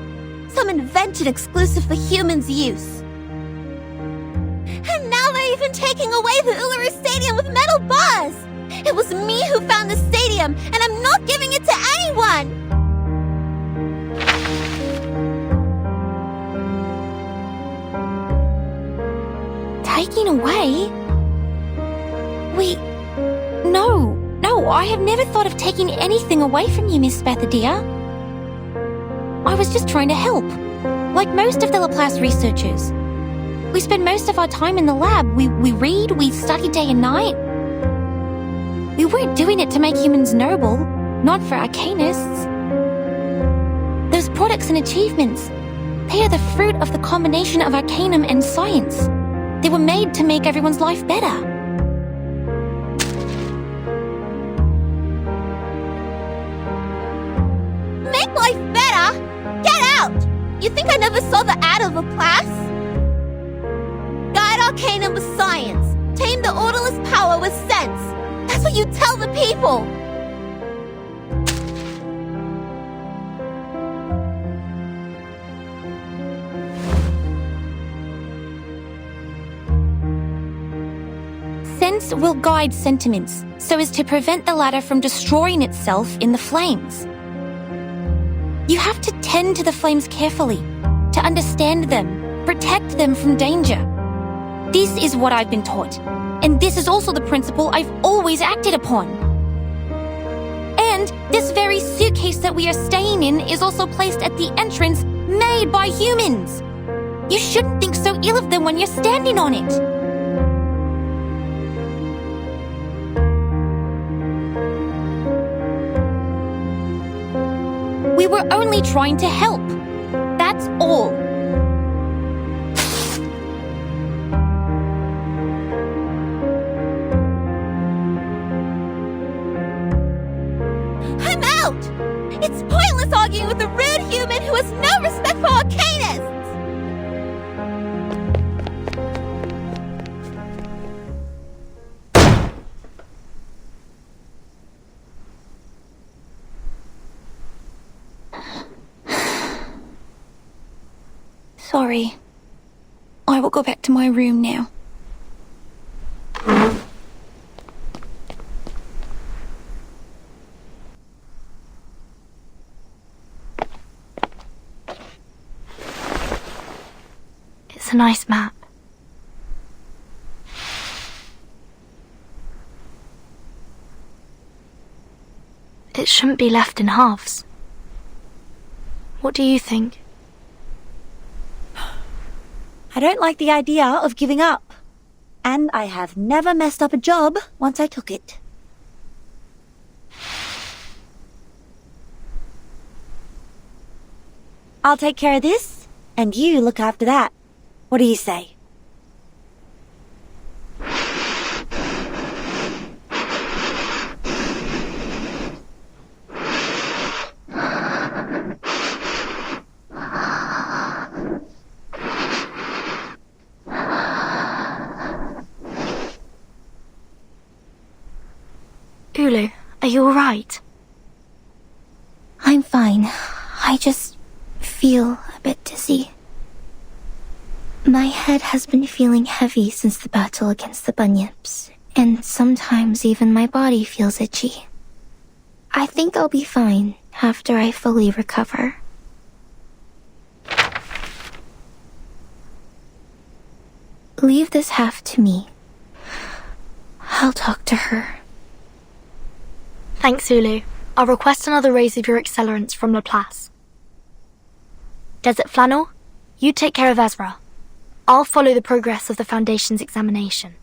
Some invention exclusive for humans' use. And now they're even taking away the Uluru Stadium with metal bars! It was me who found the stadium, and I'm not giving it to anyone! Taking away? No, I have never thought of taking anything away from you, Miss Spathadia. I was just trying to help, like most of the Laplace researchers. We spend most of our time in the lab. We read, we study day and night. We weren't doing it to make humans noble, not for Arcanists. Those products and achievements, they are the fruit of the combination of Arcanum and science. They were made to make everyone's life better. Make life better? Get out! You think I never saw the ad of Laplace? Guide Arcanum with science. Tame the orderless power with sense. That's what you tell the people! Sense will guide sentiments, so as to prevent the latter from destroying itself in the flames. You have to tend to the flames carefully, to understand them, protect them from danger. This is what I've been taught, and this is also the principle I've always acted upon. And this very suitcase that we are staying in is also placed at the entrance made by humans. You shouldn't think so ill of them when you're standing on it. We were only trying to help. That's all. out! It's pointless arguing with a rude human who has no respect for arcanists! Sorry. I will go back to my room now. It's a nice map. It shouldn't be left in halves. What do you think? I don't like the idea of giving up. And I have never messed up a job once I took it. I'll take care of this, and you look after that. What do you say? Ulu, are you alright? I'm fine. I just feel a bit dizzy. My head has been feeling heavy since the battle against the bunyips, and sometimes even my body feels itchy. I think I'll be fine after I fully recover. Leave this half to me. I'll talk to her. Thanks, Ulu. I'll request another raise of your accelerants from Laplace. Desert Flannel, you take care of Ezra. I'll follow the progress of the Foundation's examination.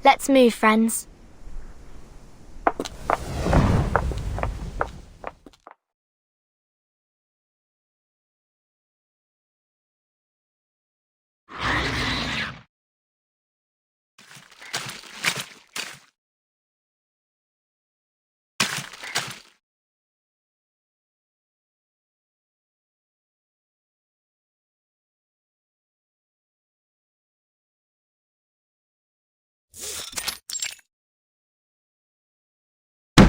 Let's move, friends.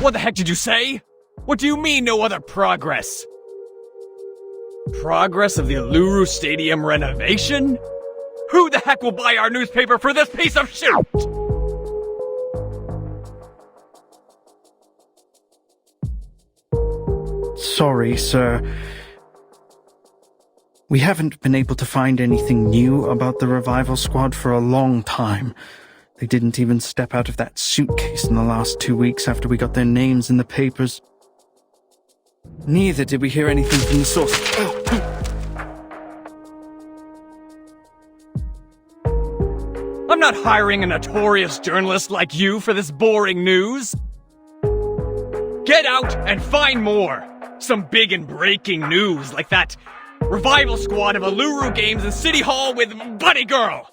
What the heck did you say? What do you mean, no other progress? Progress of the Uluru Stadium renovation? Who the heck will buy our newspaper for this piece of shit? Sorry, sir. We haven't been able to find anything new about the revival squad for a long time. They didn't even step out of that suitcase in the last 2 weeks after we got their names in the papers. Neither did we hear anything from the source. I'm not hiring a notorious journalist like you for this boring news. Get out and find more. Some big and breaking news like that revival squad of Uluru games in City Hall with Bunny Girl.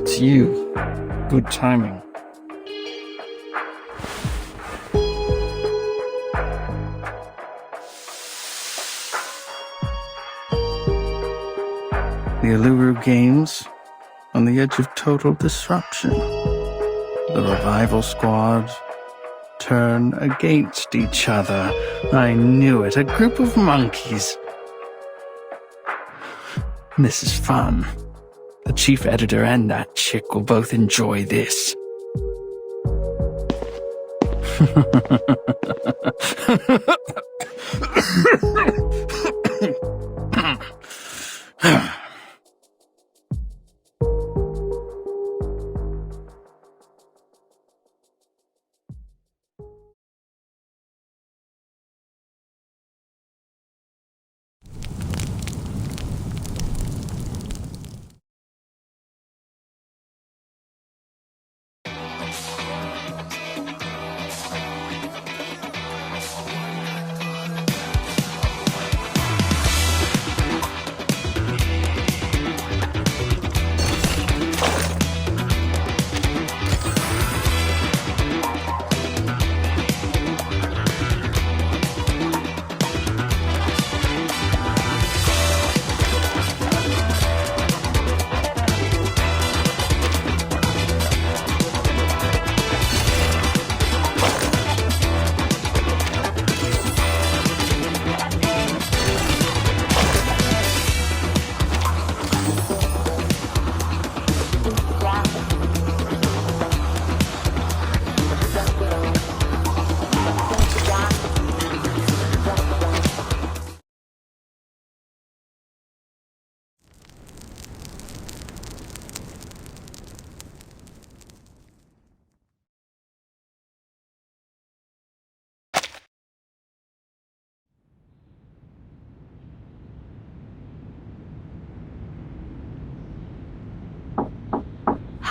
It's you. Good timing. The Uluru Games, on the edge of total disruption. The revival squad turn against each other. I knew it. A group of monkeys. This is fun. The chief editor and that chick will both enjoy this.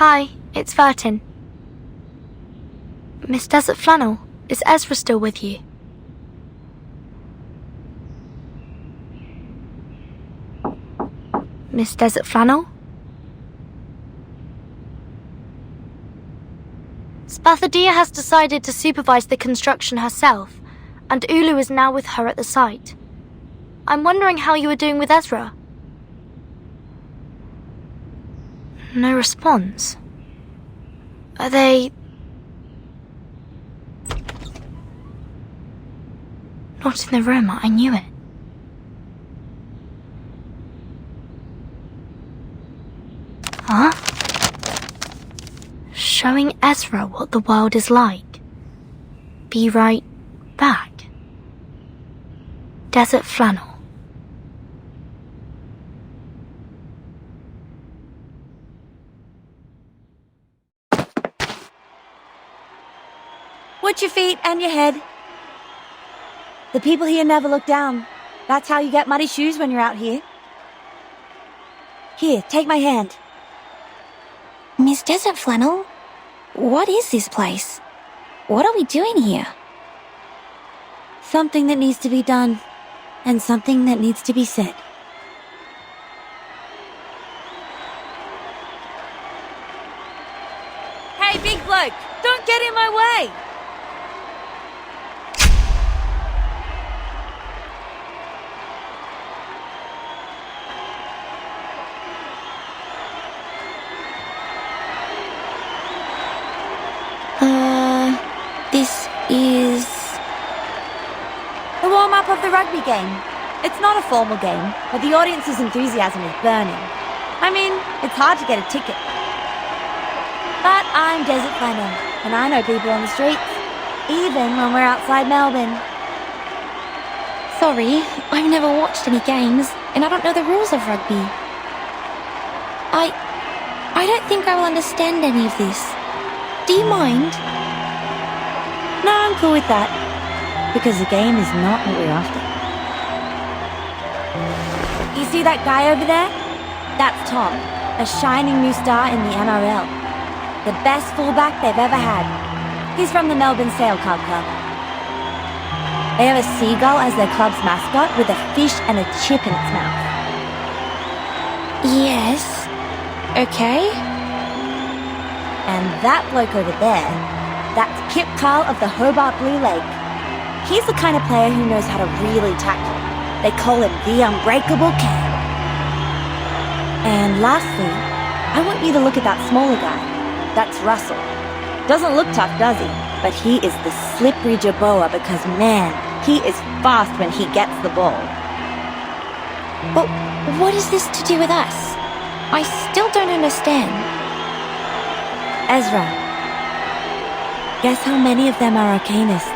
Hi, it's Vertin. Miss Desert Flannel, is Ezra still with you? Miss Desert Flannel? Spathadia has decided to supervise the construction herself, and Ulu is now with her at the site. I'm wondering how you are doing with Ezra. No response. Are they... not in the room? I knew it. Huh? Showing Ezra what the world is like. Be right back. Desert Flannel. Watch your feet and your head. The people here never look down. That's how you get muddy shoes when you're out here. Here, take my hand. Miss Desert Flannel, what is this place? What are we doing here? Something that needs to be done, and something that needs to be said. Hey, big bloke, don't get in my way! This is... the warm-up of the rugby game. It's not a formal game, but the audience's enthusiasm is burning. I mean, it's hard to get a ticket. But I'm Desert Flannel, and I know people on the streets, even when we're outside Melbourne. Sorry, I've never watched any games, and I don't know the rules of rugby. I don't think I will understand any of this. Do you mind? No, I'm cool with that, because the game is not what we're after. You see that guy over there? That's Tom, a shining new star in the NRL. The best fullback they've ever had. He's from the Melbourne Sail Club. They have a seagull as their club's mascot with a fish and a chip in its mouth. Yes. Okay. And that bloke over there, that's Kip Carl of the Hobart Blue Lake. He's the kind of player who knows how to really tackle. They call him the Unbreakable Cam. And lastly, I want you to look at that smaller guy. That's Russell. Doesn't look tough, does he? But he is the slippery Jerboa because, man, he is fast when he gets the ball. But what is this to do with us? I still don't understand. Ezra. Guess how many of them are arcanists?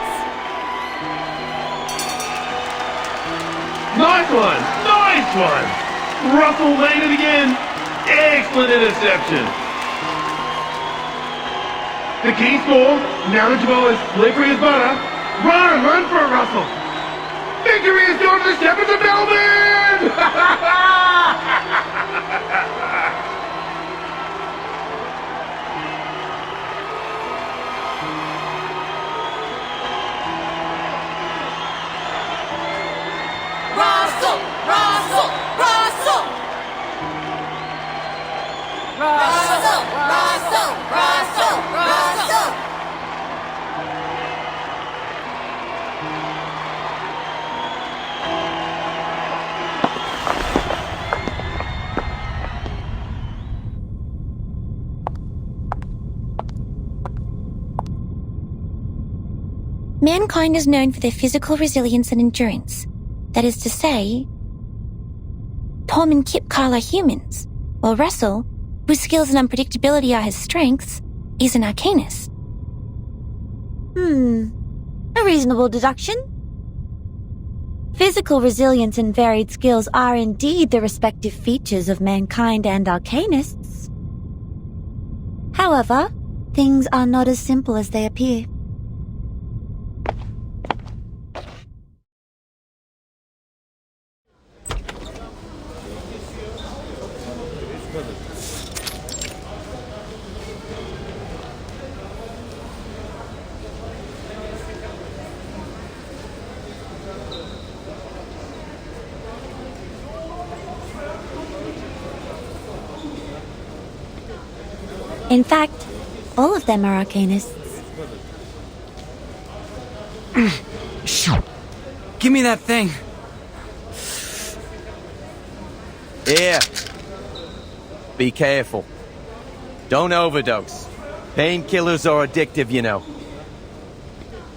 Nice one! Nice one! Russell made it again! Excellent interception! The key score, knowledgeable as slippery as butter. Run for it, Russell! Victory is going to the Shepherds of Melbourne! Russell! Russell! Russell! Russell! Russell! Russell! Russell! Mankind is known for their physical resilience and endurance. That is to say, Tom and Kip Carl are humans, while Russell, whose skills and unpredictability are his strengths, is an arcanist. A reasonable deduction. Physical resilience and varied skills are indeed the respective features of mankind and arcanists. However, things are not as simple as they appear. In fact, all of them are arcanists. Give me that thing. Here. Be careful. Don't overdose. Painkillers are addictive, you know.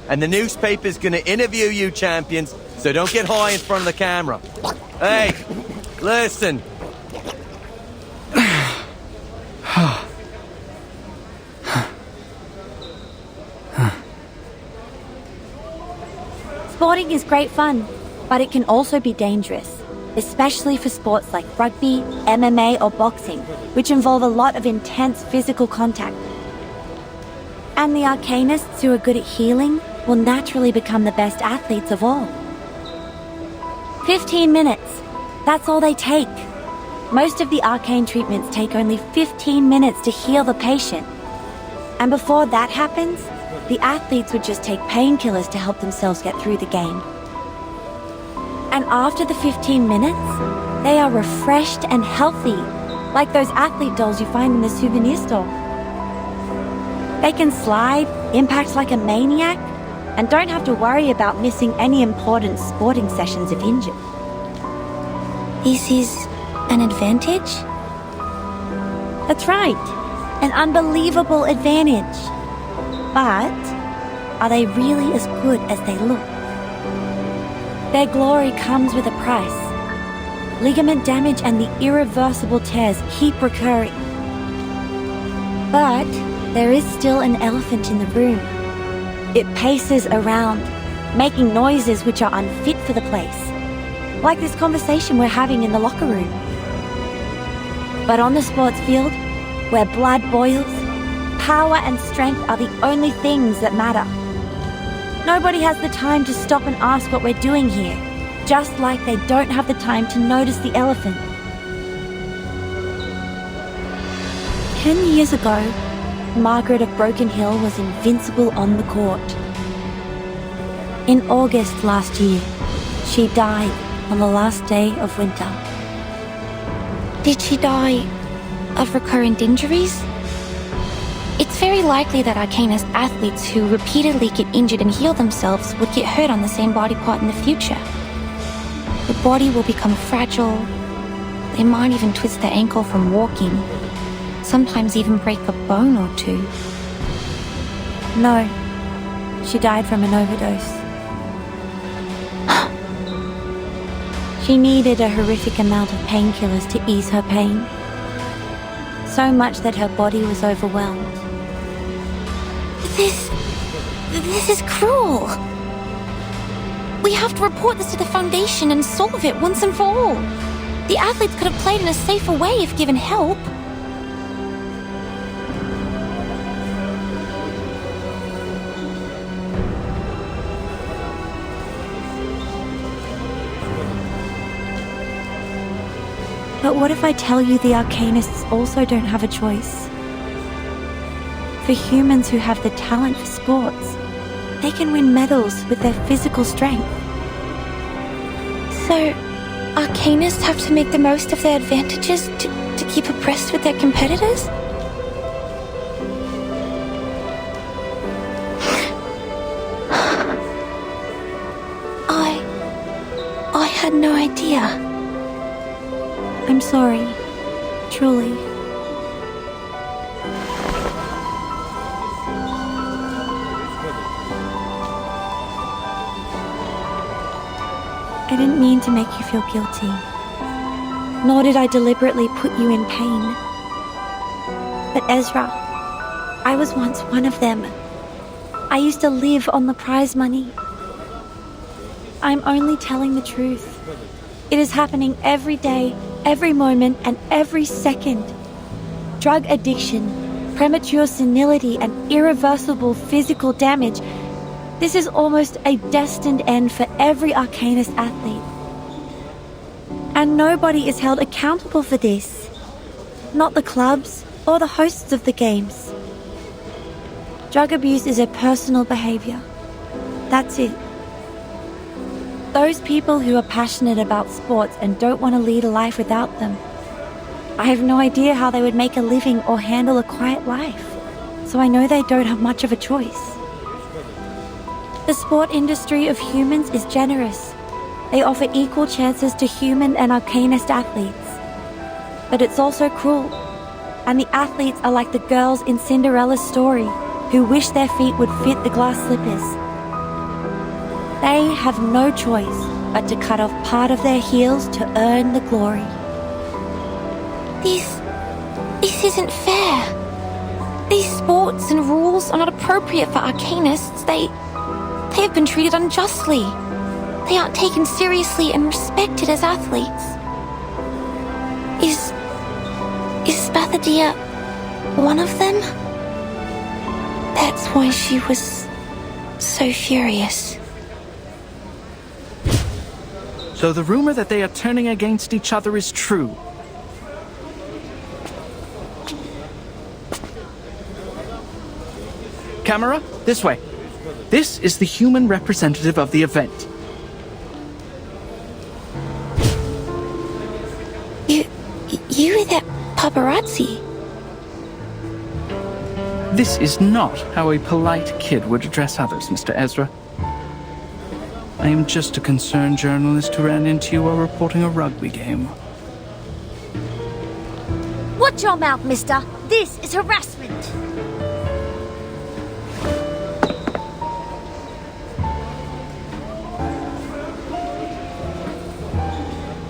And the newspaper's gonna interview you, champions, so don't get high in front of the camera. Hey, listen. Sporting is great fun, but it can also be dangerous, especially for sports like rugby, MMA, or boxing, which involve a lot of intense physical contact. And the arcanists who are good at healing will naturally become the best athletes of all. 15 minutes. That's all they take. Most of the arcane treatments take only 15 minutes to heal the patient. And before that happens, the athletes would just take painkillers to help themselves get through the game. And after the 15 minutes, they are refreshed and healthy, like those athlete dolls you find in the souvenir store. They can slide, impact like a maniac, and don't have to worry about missing any important sporting sessions if injured. This is an advantage? That's right, an unbelievable advantage. But are they really as good as they look? Their glory comes with a price. Ligament damage and the irreversible tears keep recurring. But there is still an elephant in the room. It paces around, making noises which are unfit for the place, like this conversation we're having in the locker room. But on the sports field, where blood boils, power and strength are the only things that matter. Nobody has the time to stop and ask what we're doing here, just like they don't have the time to notice the elephant. 10 years ago, Margaret of Broken Hill was invincible on the court. In August last year, she died on the last day of winter. Did she die of recurrent injuries? It's very likely that arcanist athletes who repeatedly get injured and heal themselves would get hurt on the same body part in the future. The body will become fragile. They might even twist their ankle from walking. Sometimes even break a bone or two. No, she died from an overdose. She needed a horrific amount of painkillers to ease her pain. So much that her body was overwhelmed. This is cruel. We have to report this to the Foundation and solve it once and for all. The athletes could have played in a safer way if given help. But what if I tell you the arcanists also don't have a choice? For humans who have the talent for sports, they can win medals with their physical strength. So, arcanists have to make the most of their advantages to keep abreast with their competitors? I had no idea. I'm sorry, truly. I didn't mean to make you feel guilty, nor did I deliberately put you in pain. But Ezra, I was once one of them. I used to live on the prize money. I'm only telling the truth. It is happening every day, every moment, and every second. Drug addiction, premature senility, and irreversible physical damage. This is almost a destined end for every arcanist athlete. And nobody is held accountable for this. Not the clubs or the hosts of the games. Drug abuse is a personal behavior. That's it. Those people who are passionate about sports and don't want to lead a life without them, I have no idea how they would make a living or handle a quiet life, so I know they don't have much of a choice. The sport industry of humans is generous. They offer equal chances to human and arcanist athletes. But it's also cruel, and the athletes are like the girls in Cinderella's story who wish their feet would fit the glass slippers. They have no choice but to cut off part of their heels to earn the glory. This isn't fair. These sports and rules are not appropriate for arcanists. They have been treated unjustly. They aren't taken seriously and respected as athletes. Is Spathadia one of them? That's why she was so furious. So the rumor that they are turning against each other is true. Camera, this way. This is the human representative of the event. You were that paparazzi. This is not how a polite kid would address others, Mr. Ezra. I am just a concerned journalist who ran into you while reporting a rugby game. Watch your mouth, mister. This is harassment.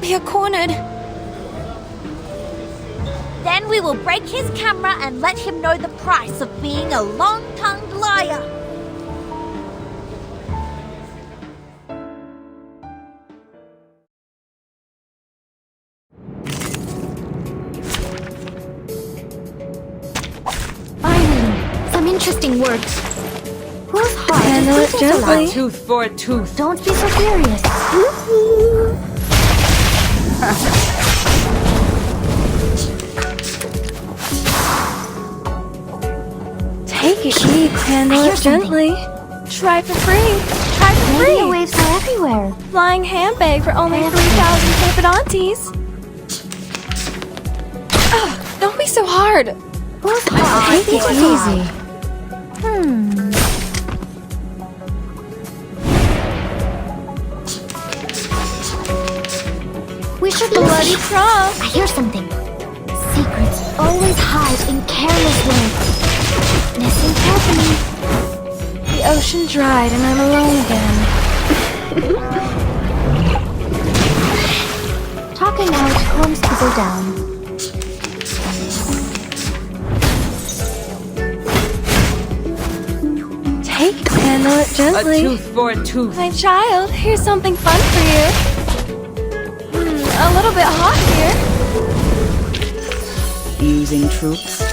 We are cornered. Then we will break his camera and let him know the price of being a long-tongued liar. Finally, some interesting work. Whose heart Handle it gently. A tooth for a tooth. Don't be so furious. Take it deep, handle it gently. Try for free. Try for free. Radio waves are everywhere. Flying handbag for only 3,000 Capidantes. Ugh, don't be so hard. Whose heart? Take it easy. We should Bloody listen. trough. I hear something. Secrets always hide in careless words. Listen carefully. The ocean dried and I'm alone again. Talking out calms people down. Take it, handle it gently. A tooth for a tooth. My child, here's something fun for you. A little bit hot here. Using troops?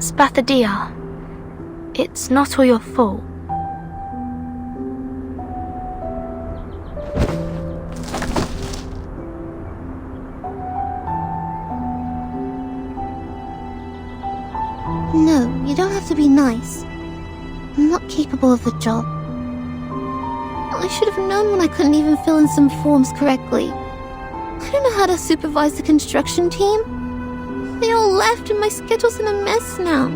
Spathadia, it's not all your fault. No, you don't have to be nice. I'm not capable of the job. I should have known when I couldn't even fill in some forms correctly. I don't know how to supervise the construction team. They all left and my schedule's in a mess now.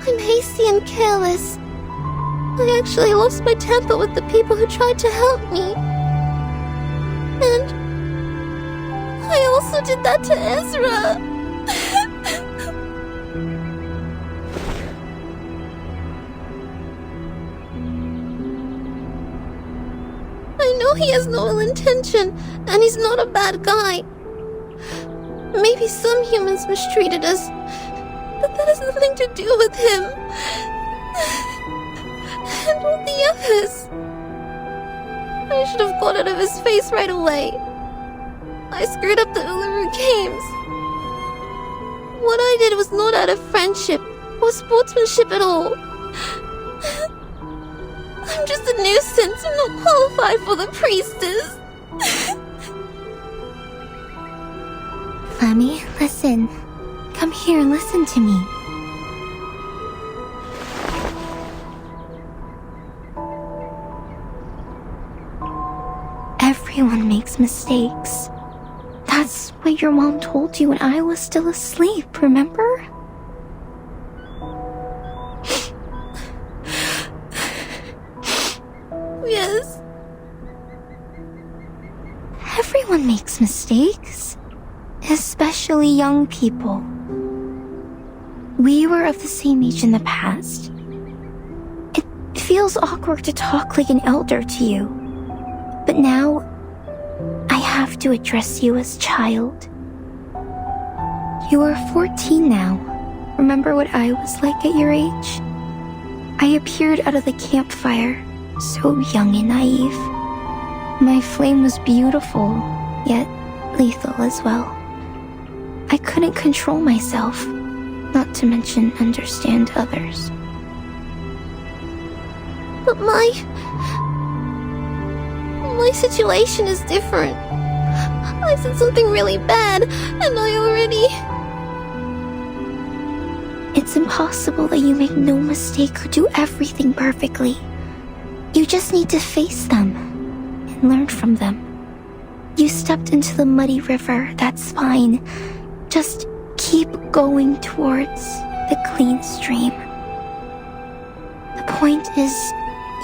I'm hasty and careless. I actually lost my temper with the people who tried to help me. And I also did that to Ezra. I know he has no ill intention, and he's not a bad guy. Maybe some humans mistreated us, but that has nothing to do with him. And all the others. I should have got out of his face right away. I screwed up the Uluru Games. What I did was not out of friendship or sportsmanship at all. I'm just a nuisance. I'm not qualified for the priestess. Flammy, listen. Come here and listen to me. Everyone makes mistakes. That's what your mom told you when I was still asleep, remember? Yes. Everyone makes mistakes. Especially young people. We were of the same age in the past. It feels awkward to talk like an elder to you. But now, I have to address you as child. You are 14 now. Remember what I was like at your age? I appeared out of the campfire, so young and naive. My flame was beautiful, yet lethal as well. I couldn't control myself, not to mention understand others. But my situation is different. I said something really bad, and I already... It's impossible that you make no mistake or do everything perfectly. You just need to face them and learn from them. You stepped into the muddy river, that's fine. Just keep going towards the clean stream. The point is,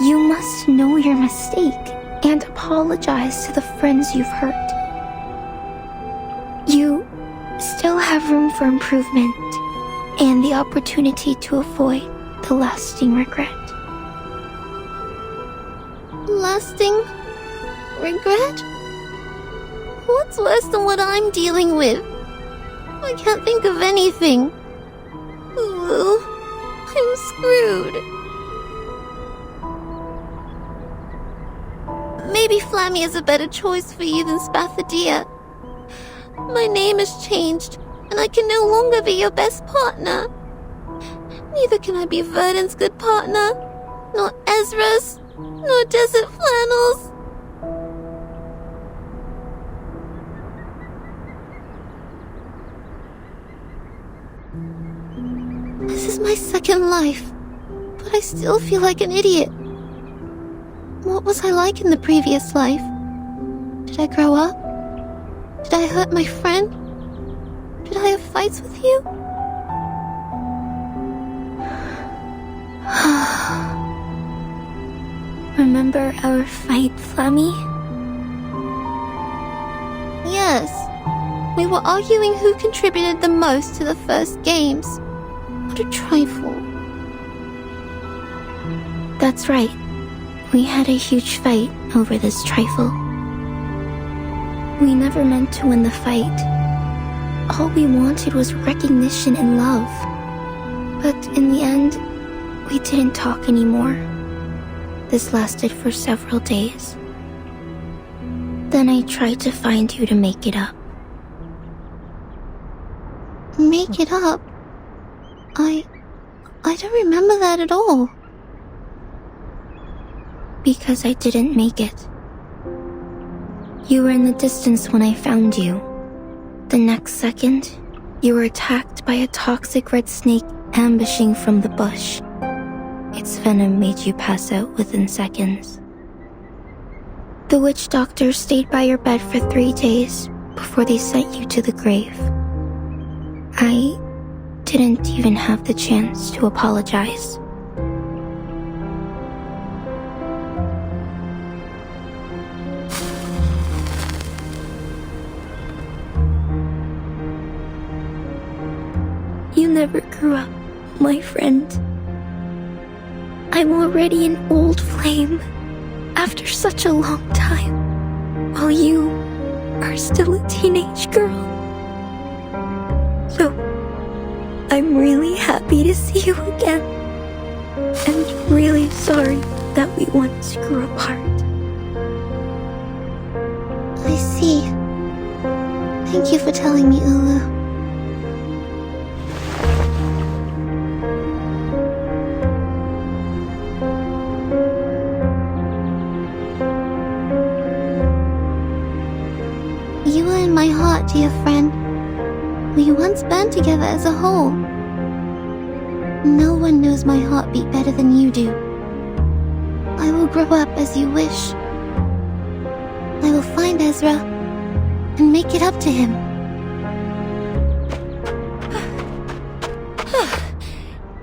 you must know your mistake and apologize to the friends you've hurt. You still have room for improvement and the opportunity to avoid the lasting regret. Lasting regret? What's worse than what I'm dealing with? I can't think of anything. Ooh, I'm screwed. Maybe Flammy is a better choice for you than Spathadia. My name has changed, and I can no longer be your best partner. Neither can I be Verdon's good partner, nor Ezra's, nor Desert Flannel's. This is my second life, but I still feel like an idiot. What was I like in the previous life? Did I grow up? Did I hurt my friend? Did I have fights with you? Remember our fight, Flammy? Yes. We were arguing who contributed the most to the first games. What a trifle. That's right. We had a huge fight over this trifle. We never meant to win the fight. All we wanted was recognition and love. But in the end, we didn't talk anymore. This lasted for several days. Then I tried to find you to make it up. Make it up? I don't remember that at all. Because I didn't make it. You were in the distance when I found you. The next second, you were attacked by a toxic red snake ambushing from the bush. Its venom made you pass out within seconds. The witch doctor stayed by your bed for 3 days before they sent you to the grave. I didn't even have the chance to apologize. You never grew up, my friend. I'm already an old flame after such a long time, while you are still a teenage girl. So, I'm really happy to see you again, and really sorry that we once grew apart. I see. Thank you for telling me, Ulu. You were in my heart, dear friend. We once burned together as a whole. No one knows my heartbeat better than you do. I will grow up as you wish. I will find Ezra and make it up to him.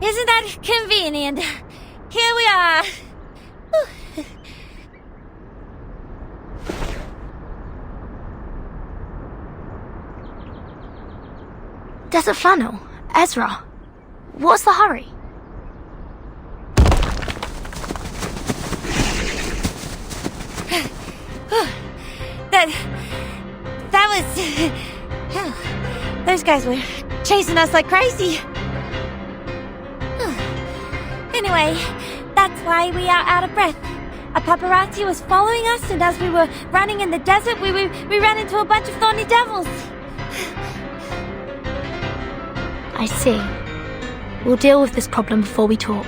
Isn't that convenient? Here we are. Desert Flannel, Ezra, what's the hurry? That was... Those guys were chasing us like crazy. Anyway, that's why we are out of breath. A paparazzi was following us, and as we were running in the desert, we ran into a bunch of thorny devils. I see. We'll deal with this problem before we talk.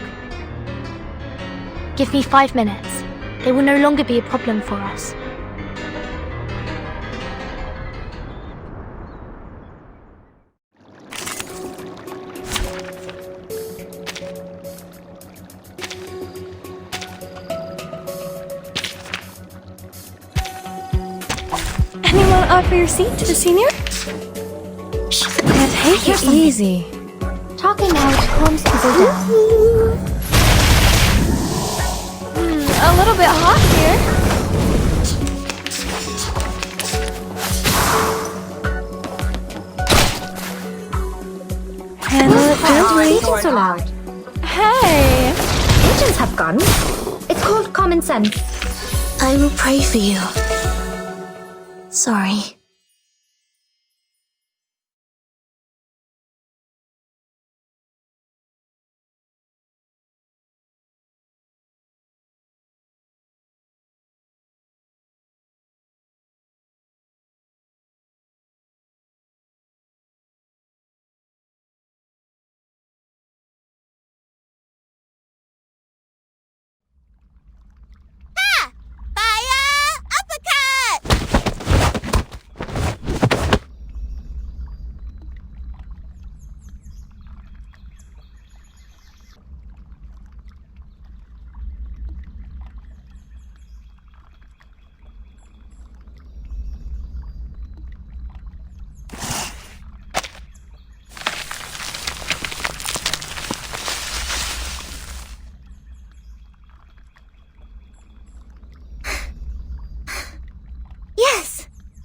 Give me 5 minutes. They will no longer be a problem for us. Anyone offer your seat to the senior? Take it easy. Talking out calms people down. A little bit hot here. Handle it gently. Agents allowed. Hey! Agents have guns. It's called common sense. I will pray for you. Sorry.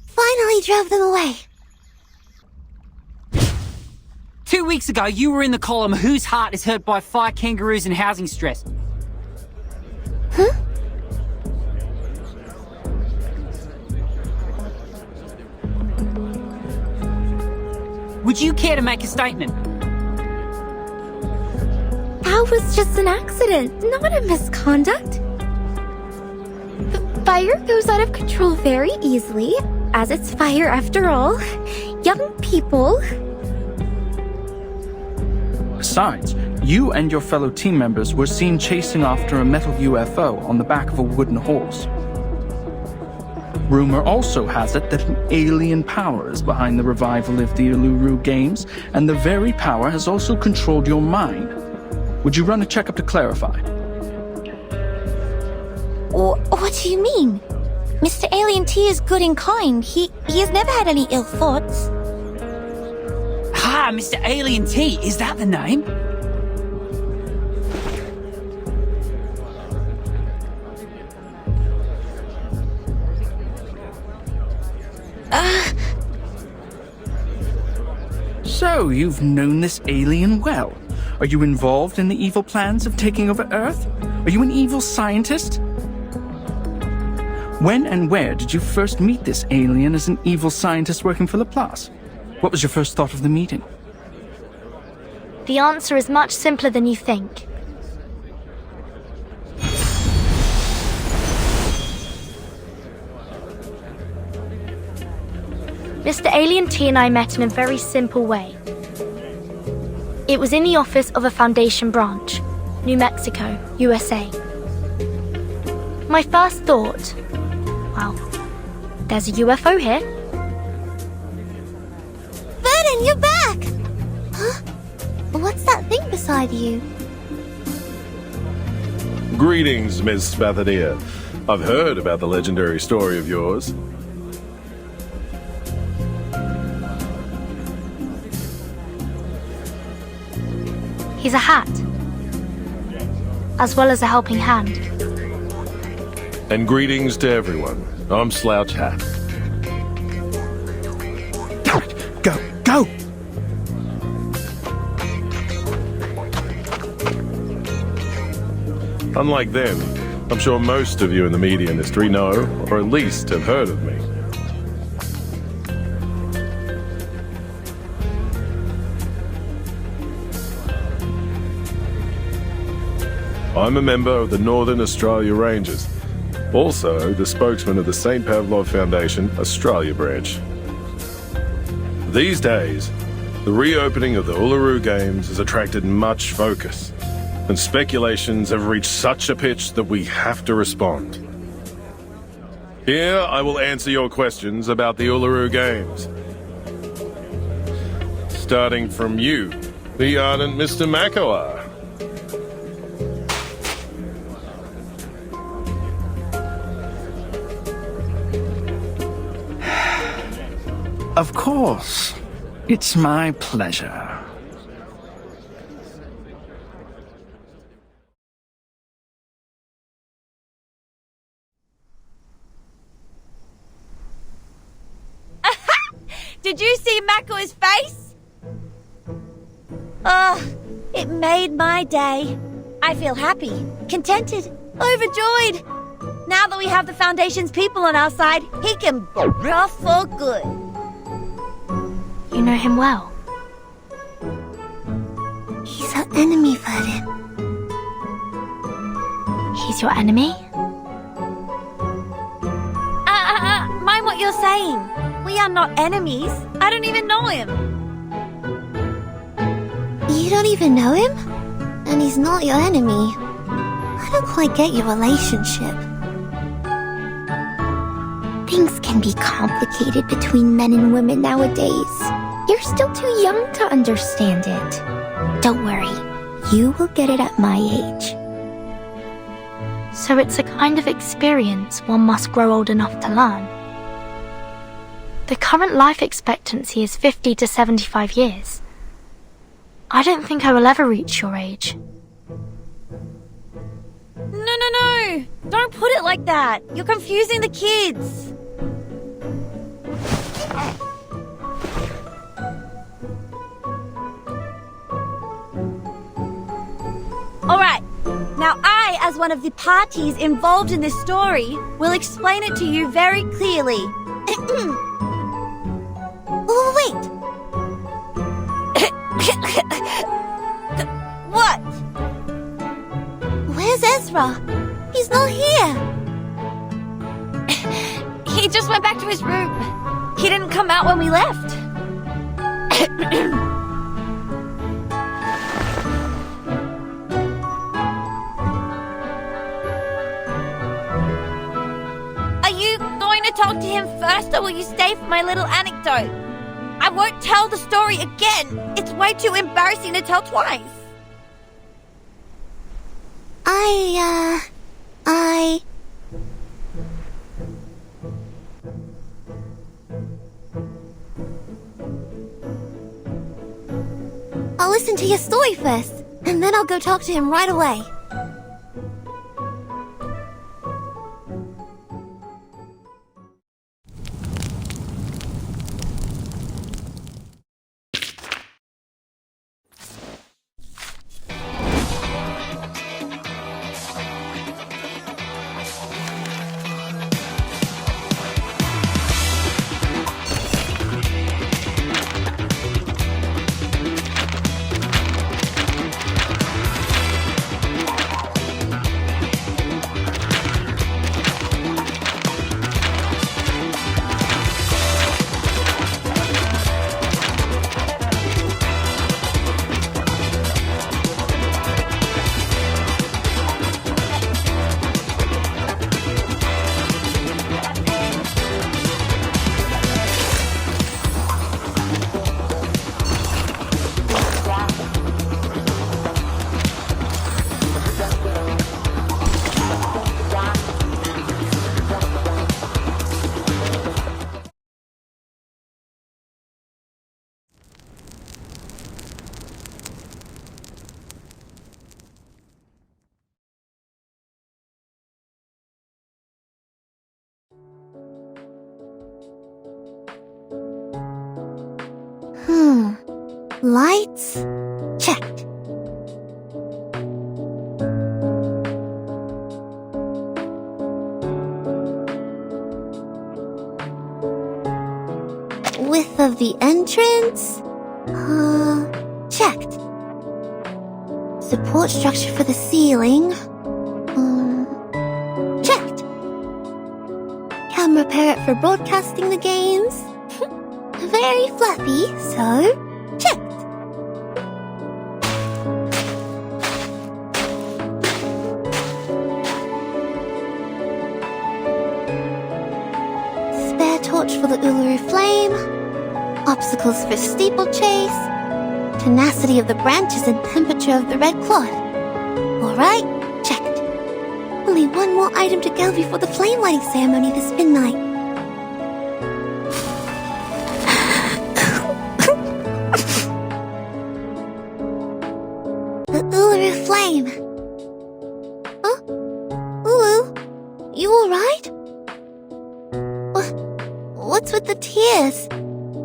Finally drove them away. 2 weeks ago, you were in the column Whose Heart is Hurt by Fire Kangaroos and Housing Stress. Huh? Would you care to make a statement? That was just an accident, not a misconduct. The fire goes out of control very easily, as it's fire after all. Young people... Besides, you and your fellow team members were seen chasing after a metal UFO on the back of a wooden horse. Rumor also has it that an alien power is behind the revival of the Uluru Games, and the very power has also controlled your mind. Would you run a checkup to clarify? What do you mean? Mr. Alien T is good and kind. He has never had any ill thoughts. Ah, Mr. Alien T, is that the name? So, you've known this alien well. Are you involved in the evil plans of taking over Earth? Are you an evil scientist? When and where did you first meet this alien as an evil scientist working for Laplace? What was your first thought of the meeting? The answer is much simpler than you think. Mr. Alien T and I met in a very simple way. It was in the office of a Foundation branch, New Mexico, USA. My first thought, well, there's a UFO here. Vernon, you're back! Huh? What's that thing beside you? Greetings, Miss Spathania. I've heard about the legendary story of yours. He's a hat, as well as a helping hand. And greetings to everyone. I'm Slouch Hat. Go! Unlike them, I'm sure most of you in the media industry know, or at least have heard of me. I'm a member of the Northern Australia Rangers, also the spokesman of the St. Pavlov Foundation Australia branch. These days, the reopening of the Uluru Games has attracted much focus, and speculations have reached such a pitch that we have to respond. Here, I will answer your questions about the Uluru Games. Starting from you, the ardent Mr. Makawar. Of course. It's my pleasure. Did you see Mako's face? It made my day. I feel happy, contented, overjoyed. Now that we have the Foundation's people on our side, he can off for good. You know him well. He's our enemy, Vernon. He's your enemy? Mind what you're saying. We are not enemies. I don't even know him. You don't even know him? And he's not your enemy. I don't quite get your relationship. Things can be complicated between men and women nowadays. You're still too young to understand it. Don't worry, you will get it at my age. So it's a kind of experience one must grow old enough to learn. The current life expectancy is 50 to 75 years. I don't think I will ever reach your age. No. Don't put it like that. You're confusing the kids. Alright, now I, as one of the parties involved in this story, will explain it to you very clearly. Oh, wait! What? Where's Ezra? He's not here! He just went back to his room. He didn't come out when we left. going to talk to him first, or will you stay for my little anecdote? I won't tell the story again. It's way too embarrassing to tell twice. I'll listen to your story first, and then I'll go talk to him right away. Lights? Checked. Width of the entrance? Checked. Support structure for the ceiling? Checked. Camera parrot for broadcasting the games? Very fluffy, so checked. Spare torch for the Uluru flame, obstacles for steeplechase, tenacity of the branches and temperature of the red cloth. Alright, checked. Only one more item to go before the flame lighting ceremony this midnight. The Uluru flame. Huh? Ulu? You alright? What's with the tears?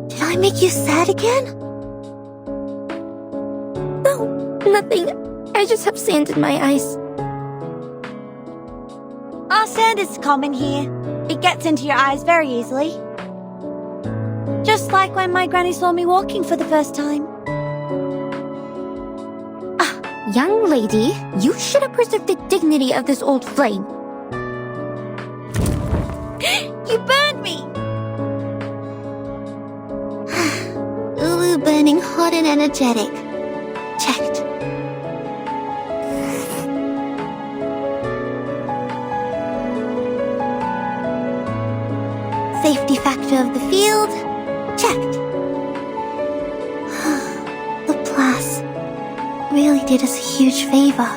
Did I make you sad again? No, nothing. I just have sand in my eyes. Sand is common here. It gets into your eyes very easily. Just like when my granny saw me walking for the first time. Young lady, you should have preserved the dignity of this old flame. You burned me! Ulu burning hot and energetic. Checked. Safety factor of the field? Checked. Laplace really did us a huge favor.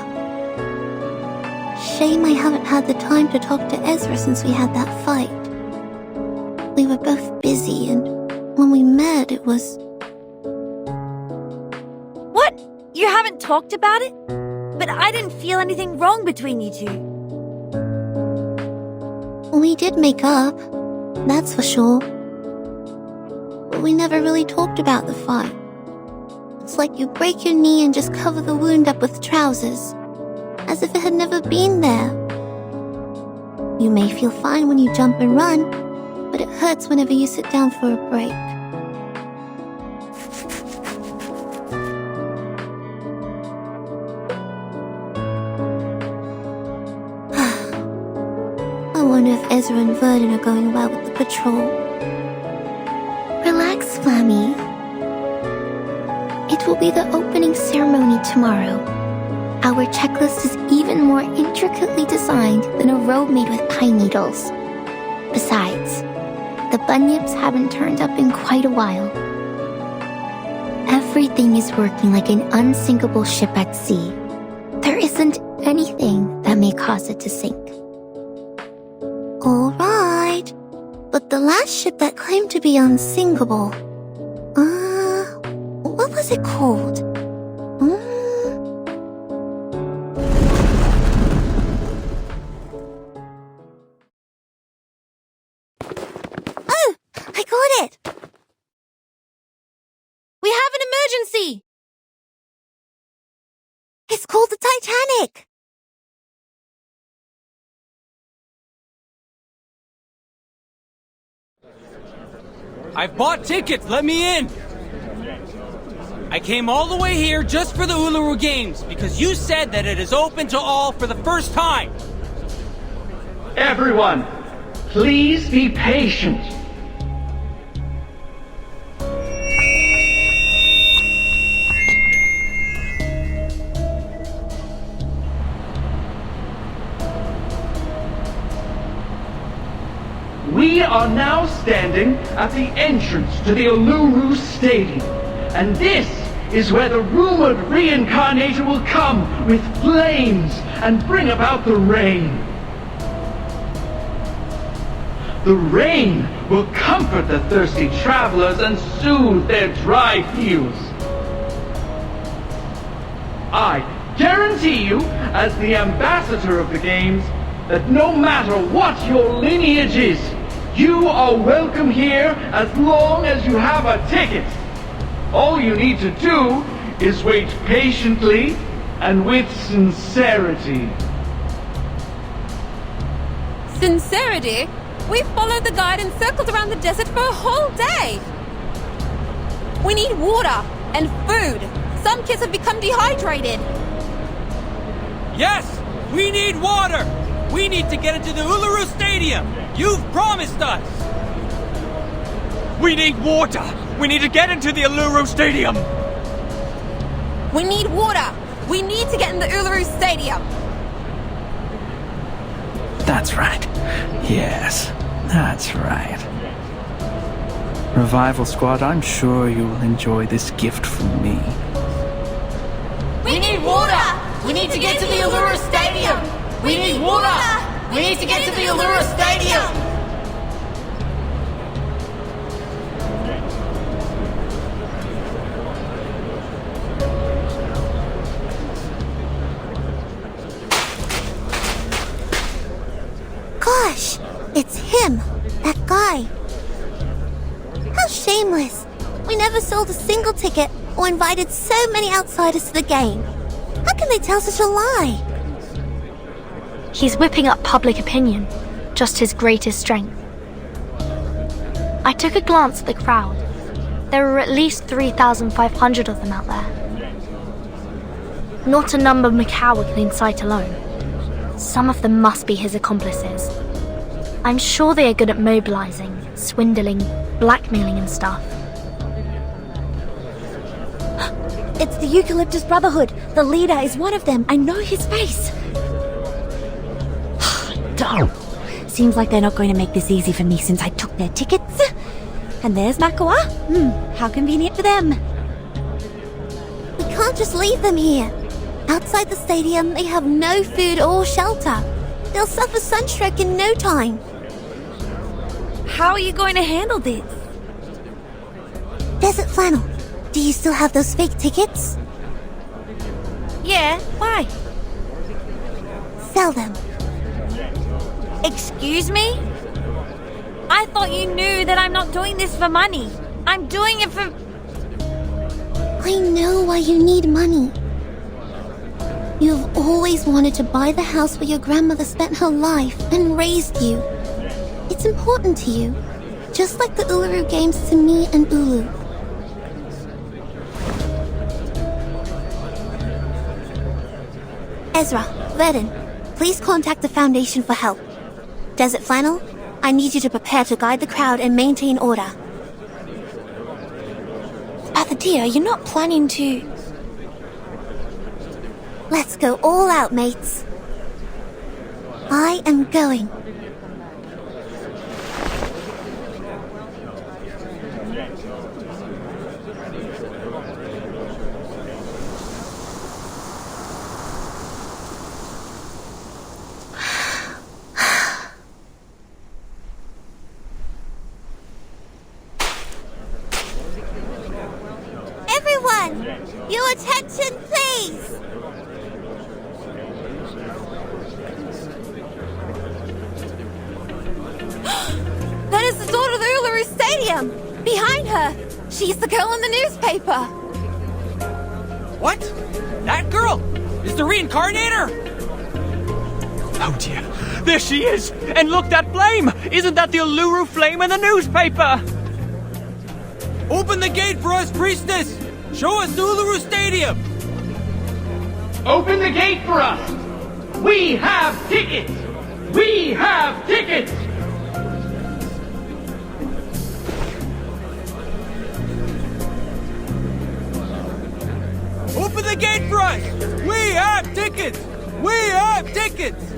Shame I haven't had the time to talk to Ezra since we had that fight. We were both busy, and when we met, it was... What? You haven't talked about it? But I didn't feel anything wrong between you two. We did make up, that's for sure. But we never really talked about the fight. It's like you break your knee and just cover the wound up with trousers, as if it had never been there. You may feel fine when you jump and run, but it hurts whenever you sit down for a break. I wonder if Ezra and Verdun are going well with the patrol. Relax, Flammy. It will be the opening ceremony tomorrow. Our checklist is even more intricately designed than a robe made with pine needles. Besides, the bunyips haven't turned up in quite a while. Everything is working like an unsinkable ship at sea. There isn't anything that may cause it to sink. All right. But the last ship that claimed to be unsinkable... what was it called? Oh! I got it! We have an emergency! It's called the Titanic! I've bought tickets, let me in! I came all the way here just for the Uluru Games, because you said that it is open to all for the first time! Everyone, please be patient. We are now standing at the entrance to the Uluru Stadium, and this is where the rumored reincarnator will come with flames and bring about the rain. The rain will comfort the thirsty travelers and soothe their dry feels. I guarantee you, as the ambassador of the games, that no matter what your lineage is, you are welcome here as long as you have a ticket. All you need to do is wait patiently and with sincerity. Sincerity? We followed the guide and circled around the desert for a whole day. We need water and food. Some kids have become dehydrated. Yes! We need water! We need to get into the Uluru Stadium! You've promised us! We need water! We need to get into the Uluru Stadium! We need water! We need to get in the Uluru Stadium! That's right. Yes, that's right. Revival Squad, I'm sure you'll enjoy this gift from me. We need water! We need to get to the Uluru Stadium! We need water! We need to get to the Uluru Stadium! Gosh, it's him, that guy. How shameless. We never sold a single ticket or invited so many outsiders to the game. How can they tell such a lie? He's whipping up public opinion, just his greatest strength. I took a glance at the crowd. There were at least 3,500 of them out there. Not a number Macau can incite alone. Some of them must be his accomplices. I'm sure they are good at mobilizing, swindling, blackmailing and stuff. It's the Eucalyptus Brotherhood. The leader is one of them. I know his face. Darn. Seems like they're not going to make this easy for me since I took their tickets. And there's Makawa. How convenient for them. We can't just leave them here. Outside the stadium, they have no food or shelter. They'll suffer sunstroke in no time. How are you going to handle this? Desert Flannel, do you still have those fake tickets? Yeah, why? Sell them. Excuse me? I thought you knew that I'm not doing this for money. I'm doing it for... I know why you need money. You've always wanted to buy the house where your grandmother spent her life and raised you. It's important to you, just like the Uluru Games to me and Ulu. Ezra, Verdun, please contact the Foundation for help. Desert Flannel, I need you to prepare to guide the crowd and maintain order. Father dear, you're not planning to... Let's go all out, mates. I am going. Your attention, please! That is the daughter of the Uluru Stadium! Behind her! She's the girl in the newspaper! What? That girl? Is the reincarnator? Oh dear, there she is! And look, that flame! Isn't that the Uluru flame in the newspaper? Open the gate for us, priestess! Show us the Uluru Stadium! Open the gate for us! We have tickets! We have tickets! Open the gate for us! We have tickets! We have tickets!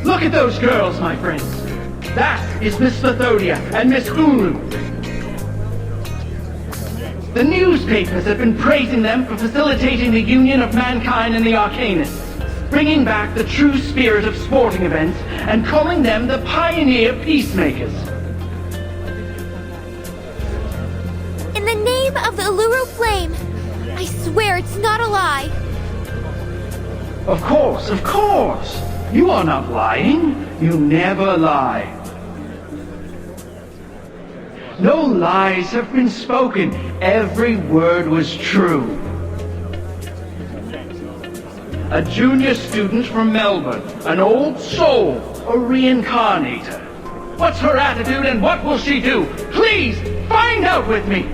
Look at those girls, my friends. That is Miss Lithodia and Miss Ulu. The newspapers have been praising them for facilitating the union of mankind and the Arcanists, bringing back the true spirit of sporting events and calling them the pioneer peacemakers. In the name of the Uluru Flame, I swear it's not a lie. Of course, of course. You are not lying. You never lie. No lies have been spoken. Every word was true. A junior student from Melbourne, an old soul, a reincarnator. What's her attitude and what will she do? Please, find out with me!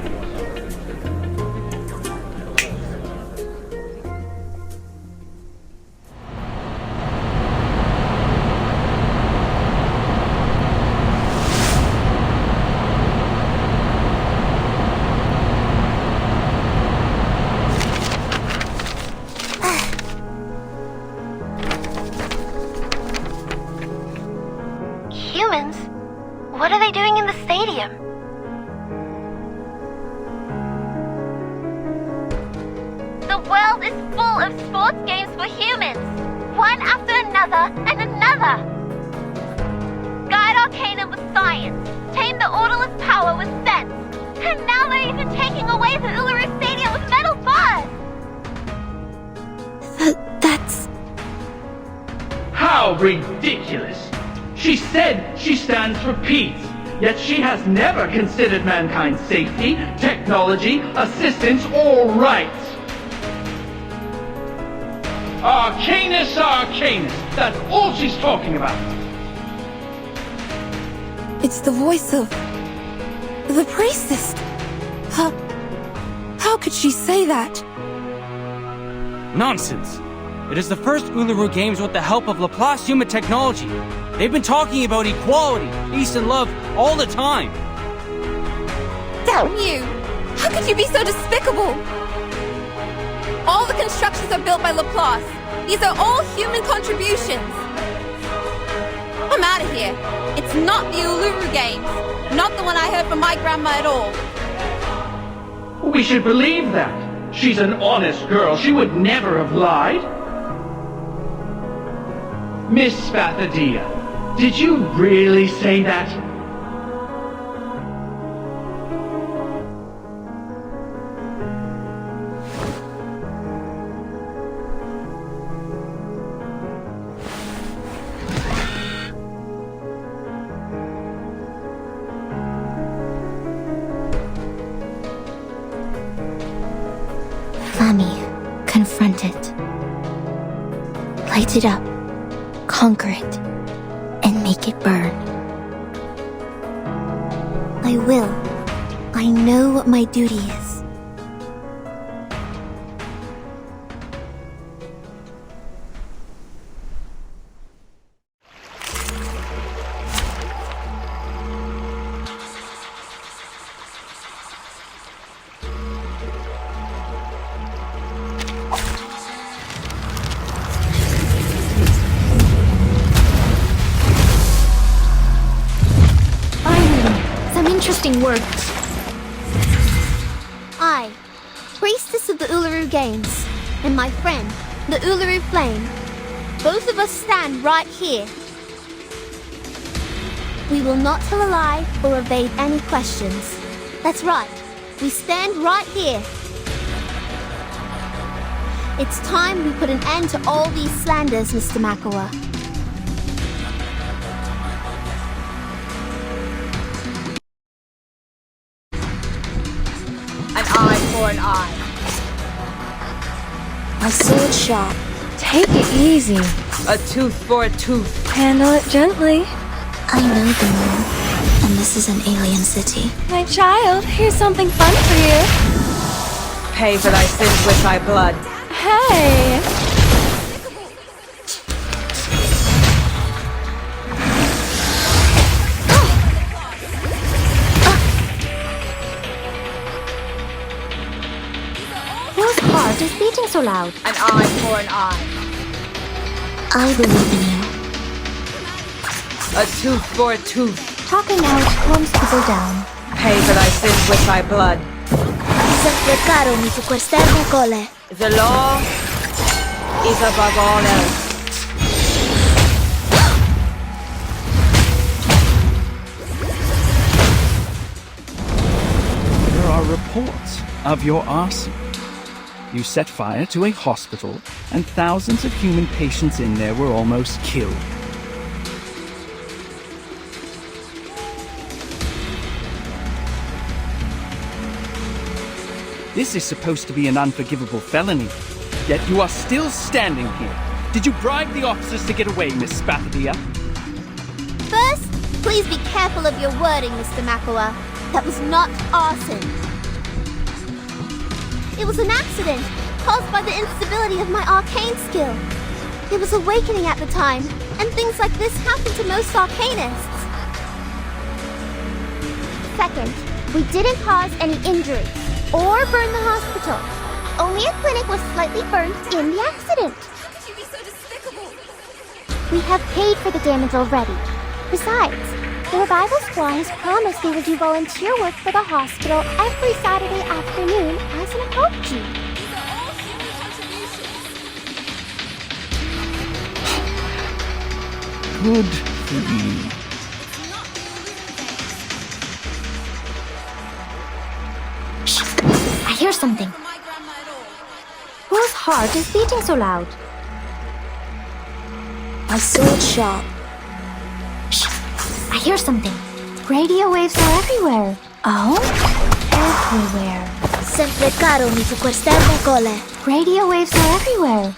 Humans? What are they doing in the stadium? The world is full of sports games for humans, one after another and another. Guide Arcana with science, tame the Orderless power with sense, and now they're even taking away the Uluru Stadium with metal bars! That's... How ridiculous! She said she stands for peace, yet she has never considered mankind's safety, technology, assistance, or rights. Arcanus, Arcanus, that's all she's talking about. It's the voice of... the priestess. How could she say that? Nonsense! It is the first Uluru Games with the help of Laplace human technology. They've been talking about equality, peace, and love all the time. Damn you! How could you be so despicable? All the constructions are built by Laplace. These are all human contributions. I'm out of here. It's not the Uluru Games. Not the one I heard from my grandma at all. We should believe that. She's an honest girl. She would never have lied. Miss Spathadia, did you really say that? Flammy, confront it. Light it up, conquer it, and make it burn. I will. I know what my duty is. Interesting words. I, priestess of the Uluru Games, and my friend, the Uluru Flame. Both of us stand right here, We will not tell a lie or evade any questions. That's right. We stand right here. It's time we put an end to all these slanders, Mr. Makawa. An eye for an eye. My sword sharp. Take it easy. A tooth for a tooth. Handle it gently. I know the moon, and this is an alien city. My child, here's something fun for you. Pay for thy sins with thy blood. Hey! Whose heart is beating so loud? An eye for an eye. I believe in you. A tooth for a tooth. Talking out calms people down. Pay for thy sins with thy blood. Sempre caro mi su quest'ermo cole. The law is above all else. There are reports of your arson. You set fire to a hospital, and thousands of human patients in there were almost killed. This is supposed to be an unforgivable felony, yet you are still standing here. Did you bribe the officers to get away, Miss Spathadia? First, please be careful of your wording, Mr. Makawa. That was not arson. It was an accident caused by the instability of my arcane skill. It was awakening at the time, and things like this happen to most arcanists. Second, we didn't cause any injuries or burn the hospital. Only a clinic was slightly burned in the accident. We have paid for the damage already. Besides, the revival squad has promised they will do volunteer work for the hospital every Saturday afternoon as an apology. Good for you. I hear something. Whose heart is beating so loud? My sword sharp. I hear something. Radio waves are everywhere. Oh? Everywhere. Sempre caro mi su quest'ermo cole. Radio waves are everywhere.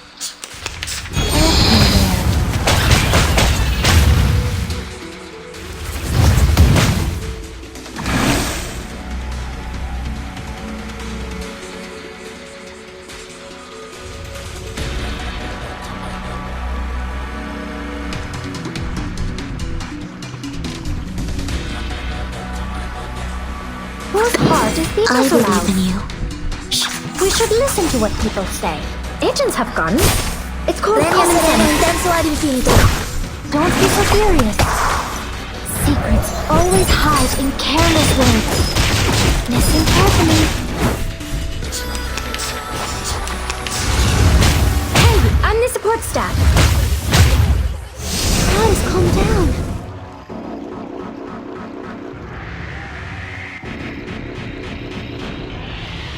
Whose heart is beating I so loud? believe in you. We should listen to what people say. Agents have guns. It's called Premio sereno common intenso ad infinito. sense. Don't be so serious. Secrets always hide in careless words. Listen carefully. Hey, I'm the support staff. Guys, calm down.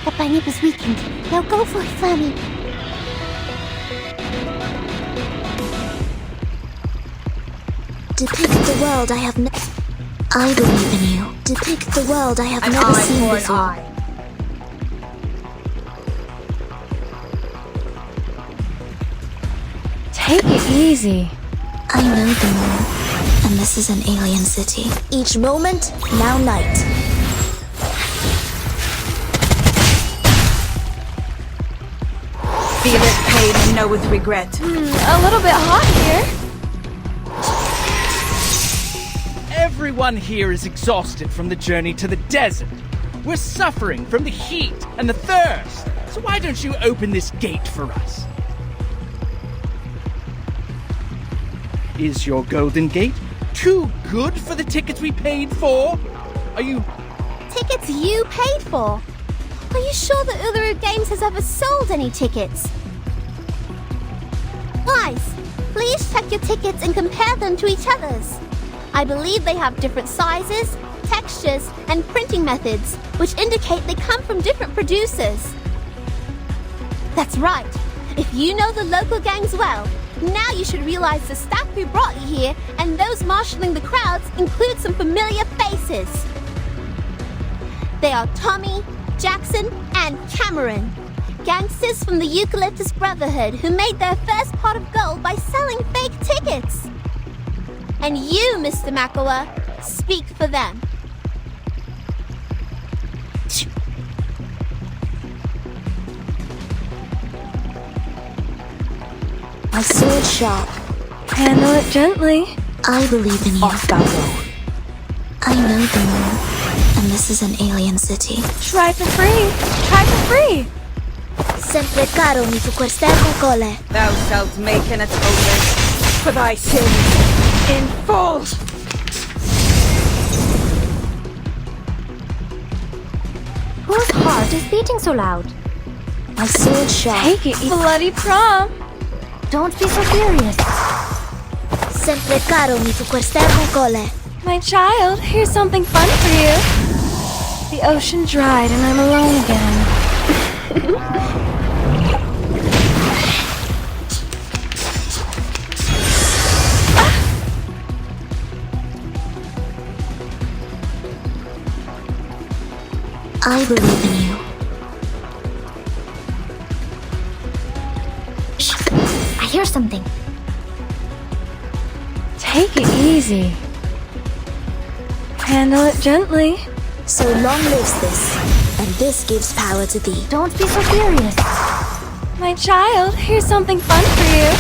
The bunny was weakened. Now go for it, Flammy. Depict the world I have I believe in you. Depict the world I have An never eye seen for an before. eye. Take it easy. I know the moon, and this is an alien city. Each moment, now night. Feel it pain and know with regret. A little bit hot here. Everyone here is exhausted from the journey to the desert. We're suffering from the heat and the thirst. So why don't you open this gate for us? Is your golden gate too good for the tickets we paid for? Are you... Tickets you paid for? Are you sure that Uluru Games has ever sold any tickets? Guys, please check your tickets and compare them to each other's. I believe they have different sizes, textures, and printing methods, which indicate they come from different producers. That's right. If you know the local gangs well, now you should realize the staff who brought you here and those marshalling the crowds include some familiar faces. They are Tommy, Jackson, and Cameron, gangsters from the Eucalyptus Brotherhood who made their first pot of gold by selling fake tickets. And you, Mr. Makawa, speak for them. My sword sharp. Handle it gently. I believe in you. Off thou go. I know the moon, and this is an alien city. Try for free. Try for free. Sempre caro mi fu quest'ermo cole. Thou shalt make an atonement for thy sins in full. Whose heart is beating so loud? My sword sharp. Take it, bloody prom. Don't be so furious. Sempre caro mi fu quest'ermo cole. My child, here's something fun for you. The ocean dried and I'm alone again. I believe in you. Shh. I hear something. Take it easy. Handle it gently. So long lives this, and this gives power to thee. Don't be so furious. My child, here's something fun for you.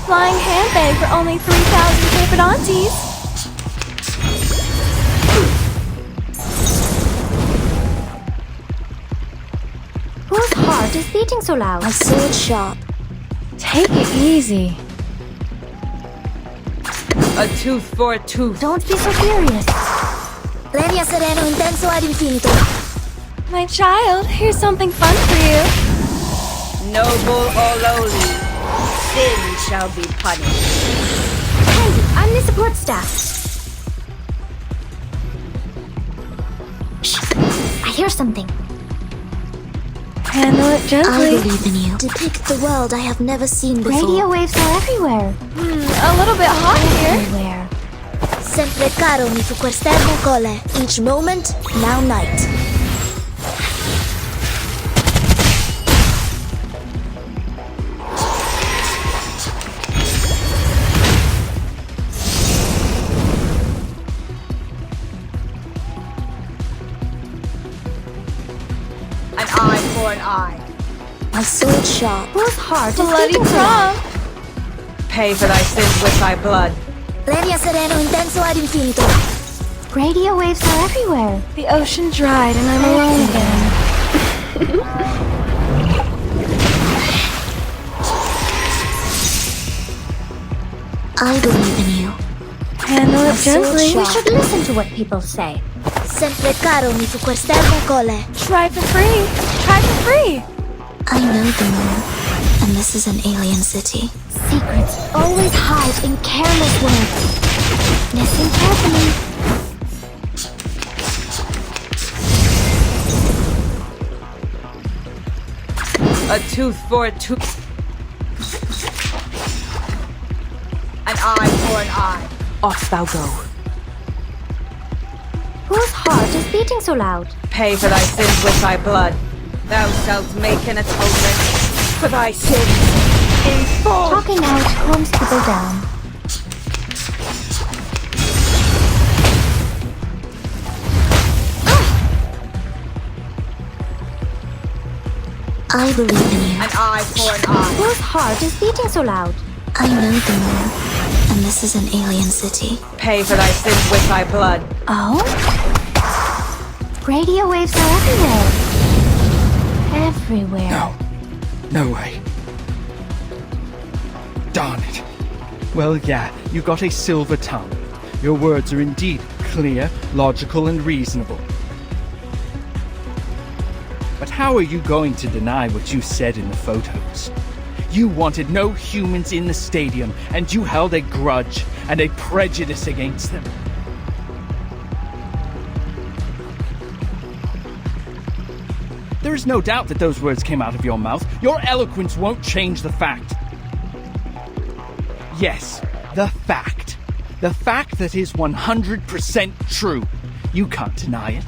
Flying handbag for only 3,000 papadontes. Whose heart is beating so loud? My sword sharp. Take it easy. A tooth for a tooth. Don't be so furious. Lenia sereno intenso ad infinito. My child, here's something fun for you. Noble or lowly, sin shall be punished. Hey, I'm the support staff. Shh. I hear something. Handle it gently. I believe in you. Depict the world I have never seen before. Radio waves are everywhere. A little bit hot here. Everywhere. Sempre caro mi fu quest'ermo cole. Each moment, now night. An eye for an eye. My sword sharp. Whose heart is Bloody beating so prom. loud? Pay for thy sins with thy blood. Lenia sereno intenso ad infinito. Radio waves are everywhere. The ocean dried and I'm alone again. I believe in you. Handle it My sword gently. sharp. We should listen to what people say. Sempre caro mi fu quest'ermo cole. Try for free. Try for free. I know the moon, and this is an alien city. Secrets always hide in careless words. Listen carefully. A tooth for a tooth. An eye for an eye. Off thou go. Whose heart is beating so loud? Pay for thy sins with thy blood. Thou shalt make an atonement for thy sins in full. Talking out calms people down. I believe in you. An eye for an eye. Whose heart is beating so loud? I know the moon, and this is an alien city. Pay for thy sins with thy blood. Oh? Radio waves are everywhere. Everywhere. No. No way. Darn it. Well, yeah, you got a silver tongue. Your words are indeed clear, logical, and reasonable. But how are you going to deny what you said in the photos? You wanted no humans in the stadium, and you held a grudge and a prejudice against them. There is no doubt that those words came out of your mouth. Your eloquence won't change the fact. Yes, the fact. The fact that is 100% true. You can't deny it.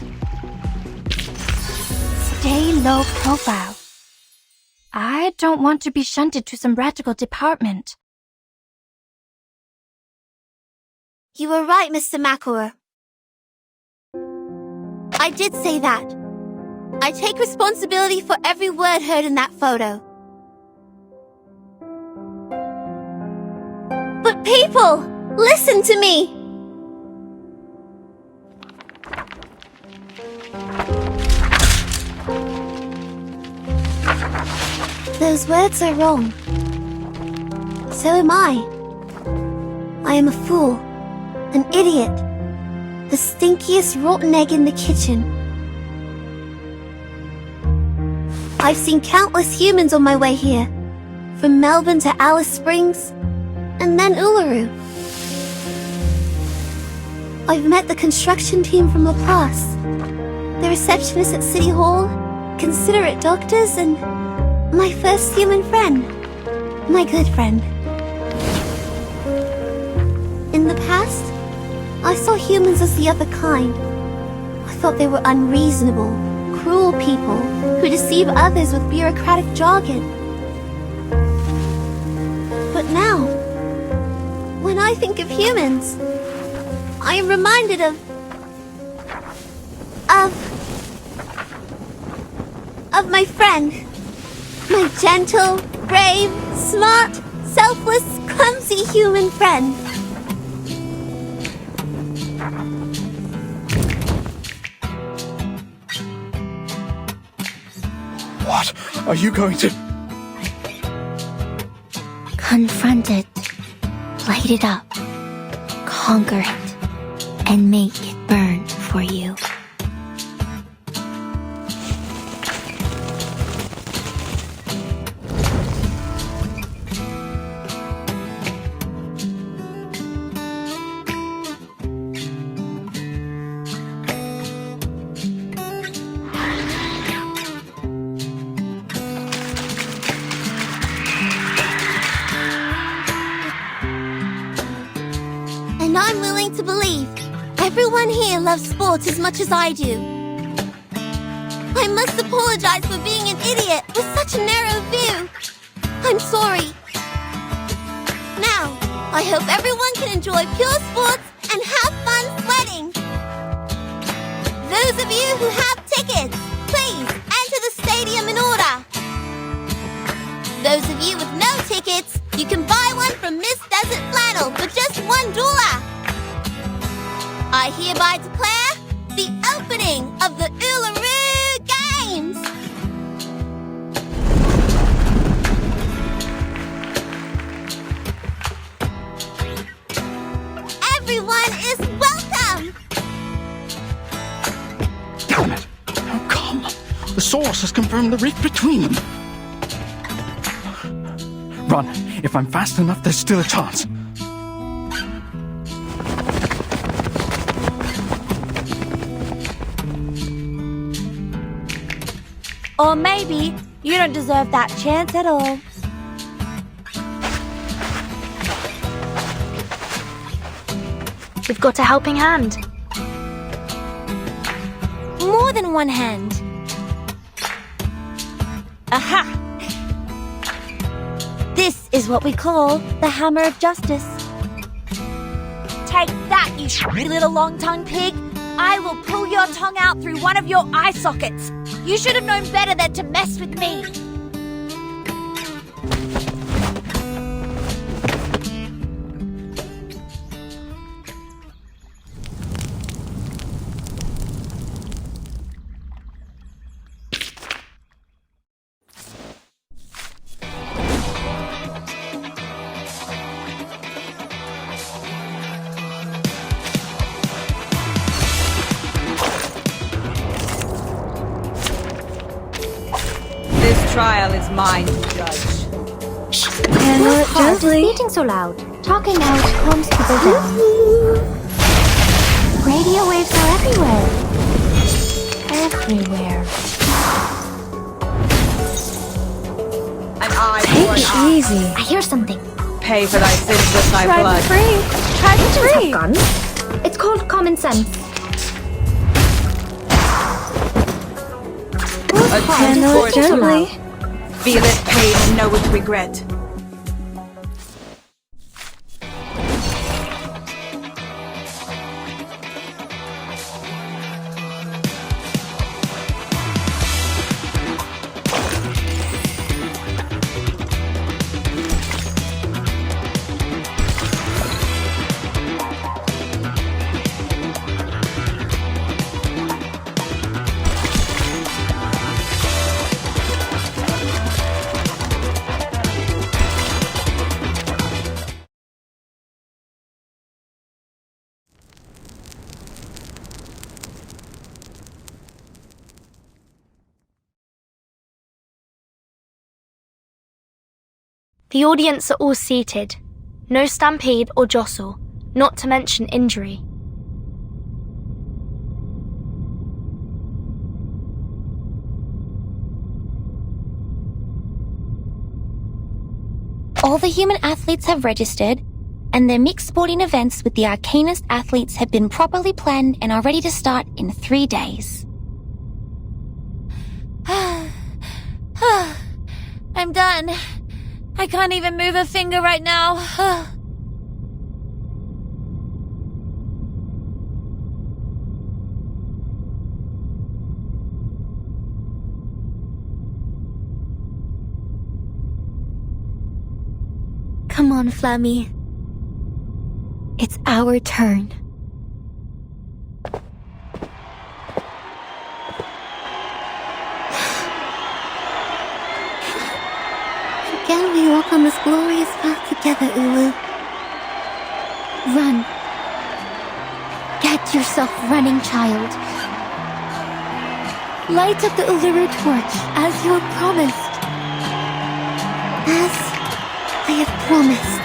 Stay low profile. I don't want to be shunted to some radical department. You were right, Mr. McElroy. I did say that. I take responsibility for every word heard in that photo. But people, listen to me! Those words are wrong. So am I. I am a fool, an idiot, the stinkiest rotten egg in the kitchen. I've seen countless humans on my way here, from Melbourne to Alice Springs, and then Uluru. I've met the construction team from Laplace, the receptionist at City Hall, considerate doctors, and my first human friend, my good friend. In the past, I saw humans as the other kind. I thought they were unreasonable, cruel people who deceive others with bureaucratic jargon. But now, when I think of humans, I am reminded of my friend. My gentle, brave, smart, selfless, clumsy human friend. What are you going to... Confront it, light it up, conquer it, and make it burn for you. And I'm willing to believe everyone here loves sports as much as I do. I must apologize for being an idiot with such a narrow view. I'm sorry. Now, I hope everyone can enjoy pure sports and have fun sweating. Those of you who have tickets, please enter the stadium in order. Those of you with no tickets, you can buy one from Miss Desert Flannel for just $1. I hereby declare the opening of the Uluru Games! Everyone is welcome! Damn it! How come? The source has confirmed the rift between them. Run. If I'm fast enough, there's still a chance. Or maybe you don't deserve that chance at all. We've got a helping hand. More than one hand. Aha! This is what we call the hammer of justice. Take that, you little long-tongued pig! I will pull your tongue out through one of your eye sockets. You should have known better than to mess with me. This trial is mine to judge. Handle it Whose gently. eating so loud? Talking out calms people down. Radio waves are everywhere. Everywhere. An eye Take for an it eye. easy. I hear something. Pay for thy sins with thy Try blood. for free. Try for Pigeons free. have guns. It's called common sense. A Handle for it a gently. Feel it pain and know it regret. The audience are all seated. No stampede or jostle, not to mention injury. All the human athletes have registered, and their mixed sporting events with the Arcanist athletes have been properly planned and are ready to start in 3 days. I'm done. I can't even move a finger right now. Come on, Flammy. It's our turn. Again we walk on this glorious path together, Ulu. Run. Get yourself running, child. Light up the Uluru torch, as you have promised. As I have promised.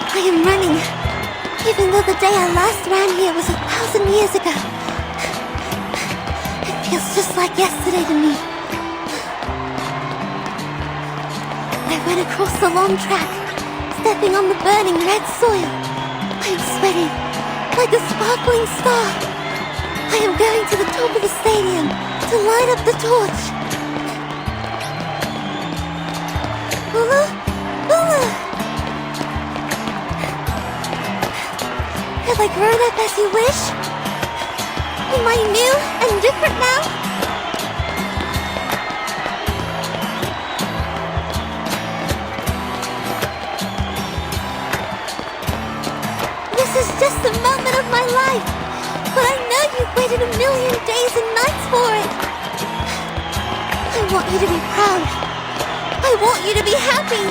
I am running, even though the day I last ran here was 1,000 years ago. It feels just like yesterday to me. I ran across the long track, stepping on the burning red soil. I am sweating, like a sparkling star. I am going to the top of the stadium to light up the torch. Ulu? Ulu! Have I grown up as you wish? Am I new and different now? This is just a moment of my life, but I know you've waited 1,000,000 days and nights for it. I want you to be proud. I want you to be happy.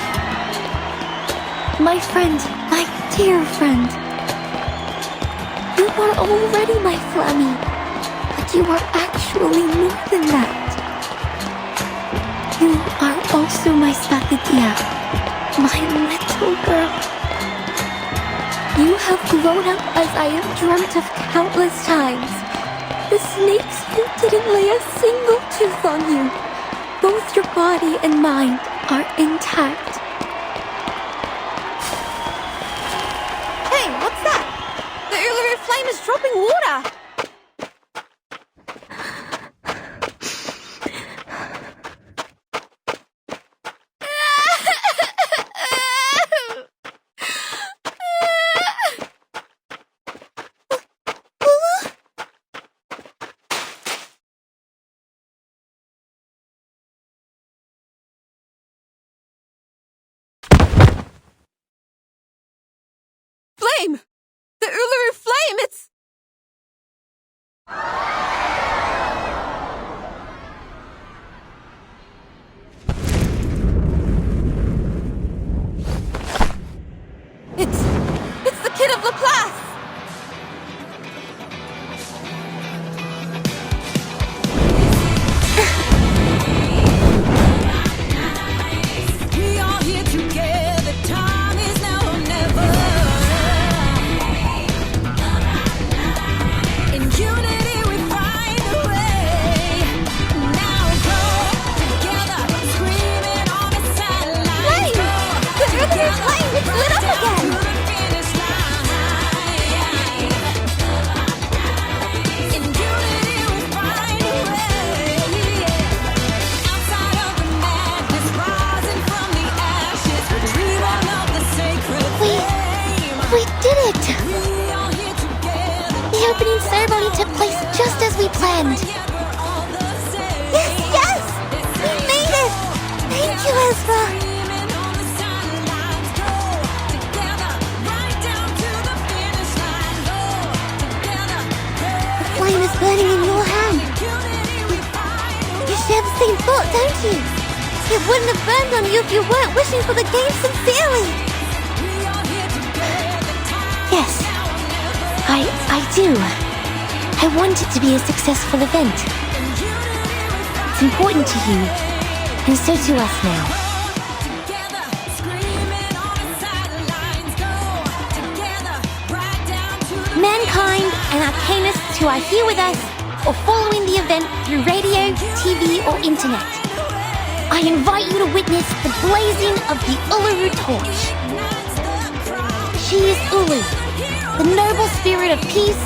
My friend, my dear friend. You are already my Flammy, but you are actually more than that. You are also my Spathadia, my little girl. You have grown up as I have dreamt of countless times. The snakes you didn't lay a single tooth on you. Both your body and mind are intact. Hey, what's that? The Uluru flame is dropping water. Flame! The Uluru flame! It's main ceremony took place just as we planned. Yes! We made it! Thank you, Ezra! The flame is burning in your hand. You share the same thought, don't you? It wouldn't have burned on you if you weren't wishing for the game sincerely. Yes, I do. I want it to be a successful event. It's important to you, and so to us now. Mankind and arcanists who are here with us or following the event through radio, TV, or internet, I invite you to witness the blazing of the Uluru torch. She is Ulu, the noble spirit of peace,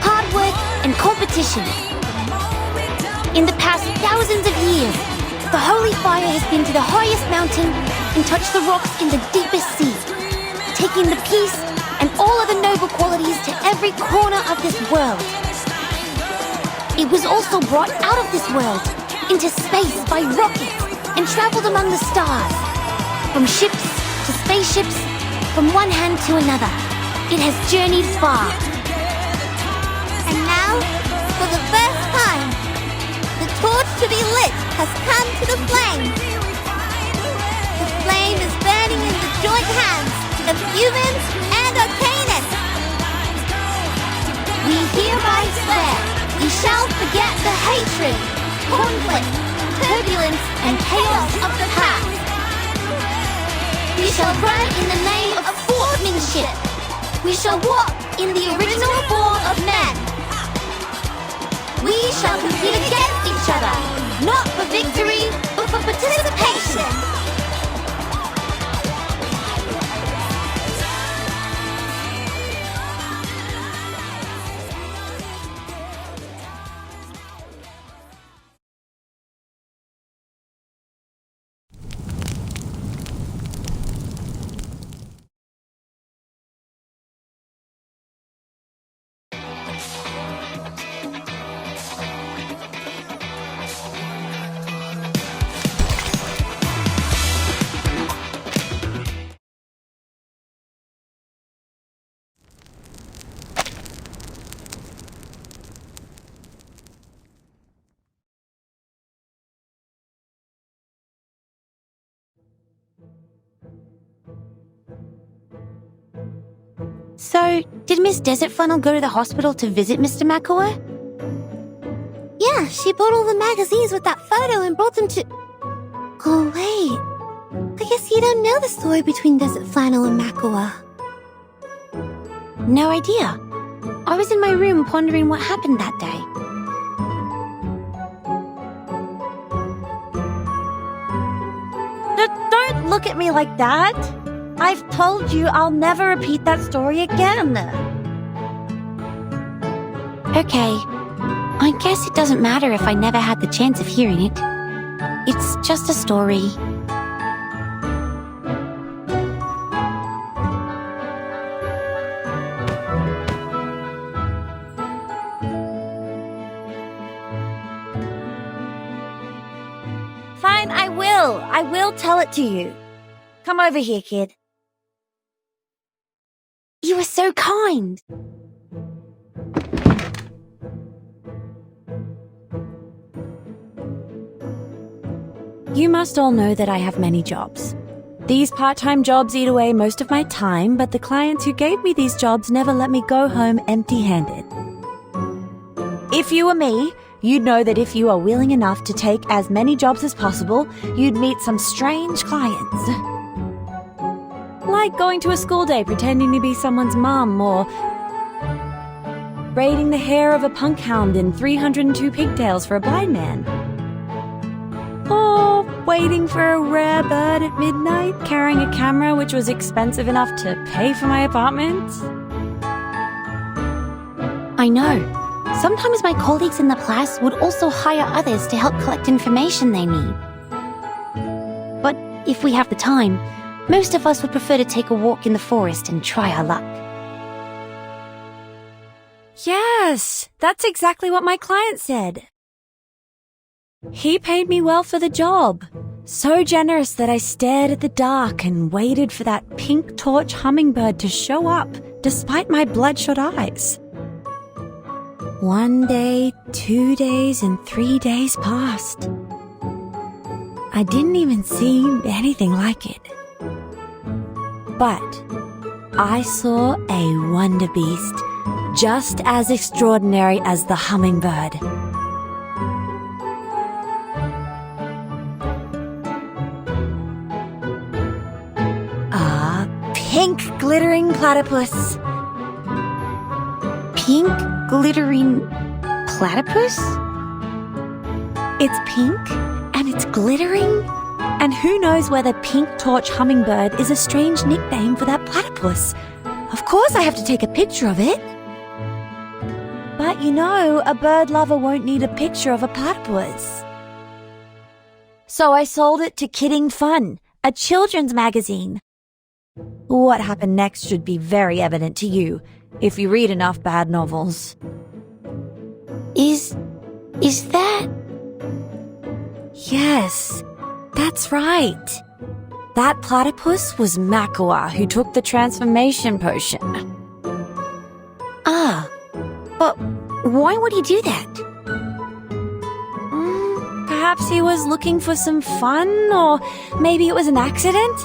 hard work, and competition. In the past thousands of years, the holy fire has been to the highest mountain and touched the rocks in the deepest sea, taking the peace and all other noble qualities to every corner of this world. It was also brought out of this world into space by rockets and traveled among the stars. From ships to spaceships, from one hand to another, it has journeyed far. And now, for the first time, the torch to be lit has come to the flame. The flame is burning in the joint hands of humans and arcanists. We hereby swear we shall forget the hatred, conflict, turbulence, and chaos of the past. We shall run in the name of sportsmanship. We shall walk in the original form of men. We shall compete against each other, not for victory, but for participation. So, did Miss Desert Funnel go to the hospital to visit Mr. Makua? Yeah, she bought all the magazines with that photo and brought them to... Oh, wait. I guess you don't know the story between Desert Flannel and Makua. No idea. I was in my room pondering what happened that day. Don't look at me like that. I've told you I'll never repeat that story again. Okay. I guess it doesn't matter if I never had the chance of hearing it. It's just a story. Fine, I will. I will tell it to you. Come over here, kid. You are so kind. You must all know that I have many jobs. These part-time jobs eat away most of my time, but the clients who gave me these jobs never let me go home empty-handed. If you were me, you'd know that if you are willing enough to take as many jobs as possible, you'd meet some strange clients. Like going to a school day pretending to be someone's mum, or braiding the hair of a punk hound in 302 pigtails for a blind man. Or waiting for a rare bird at midnight, carrying a camera which was expensive enough to pay for my apartment. I know. Sometimes my colleagues in the class would also hire others to help collect information they need. But if we have the time, most of us would prefer to take a walk in the forest and try our luck. Yeah, Yes, that's exactly what my client said. He paid me well for the job. So generous that I stared at the dark and waited for that pink torch hummingbird to show up, despite my bloodshot eyes. 1 day, 2 days, and 3 days passed. I didn't even see anything like it. But I saw a wonder beast just as extraordinary as the hummingbird. A pink glittering platypus. Pink glittering platypus? It's pink and it's glittering. And who knows whether pink torch hummingbird is a strange nickname for that platypus. Of course I have to take a picture of it. But you know, a bird lover won't need a picture of a platypus. So I sold it to Kidding Fun, a children's magazine. What happened next should be very evident to you, if you read enough bad novels. Is that... Yes, that's right. That platypus was Makua, who took the transformation potion. Ah, but why would he do that? Perhaps he was looking for some fun, or maybe it was an accident.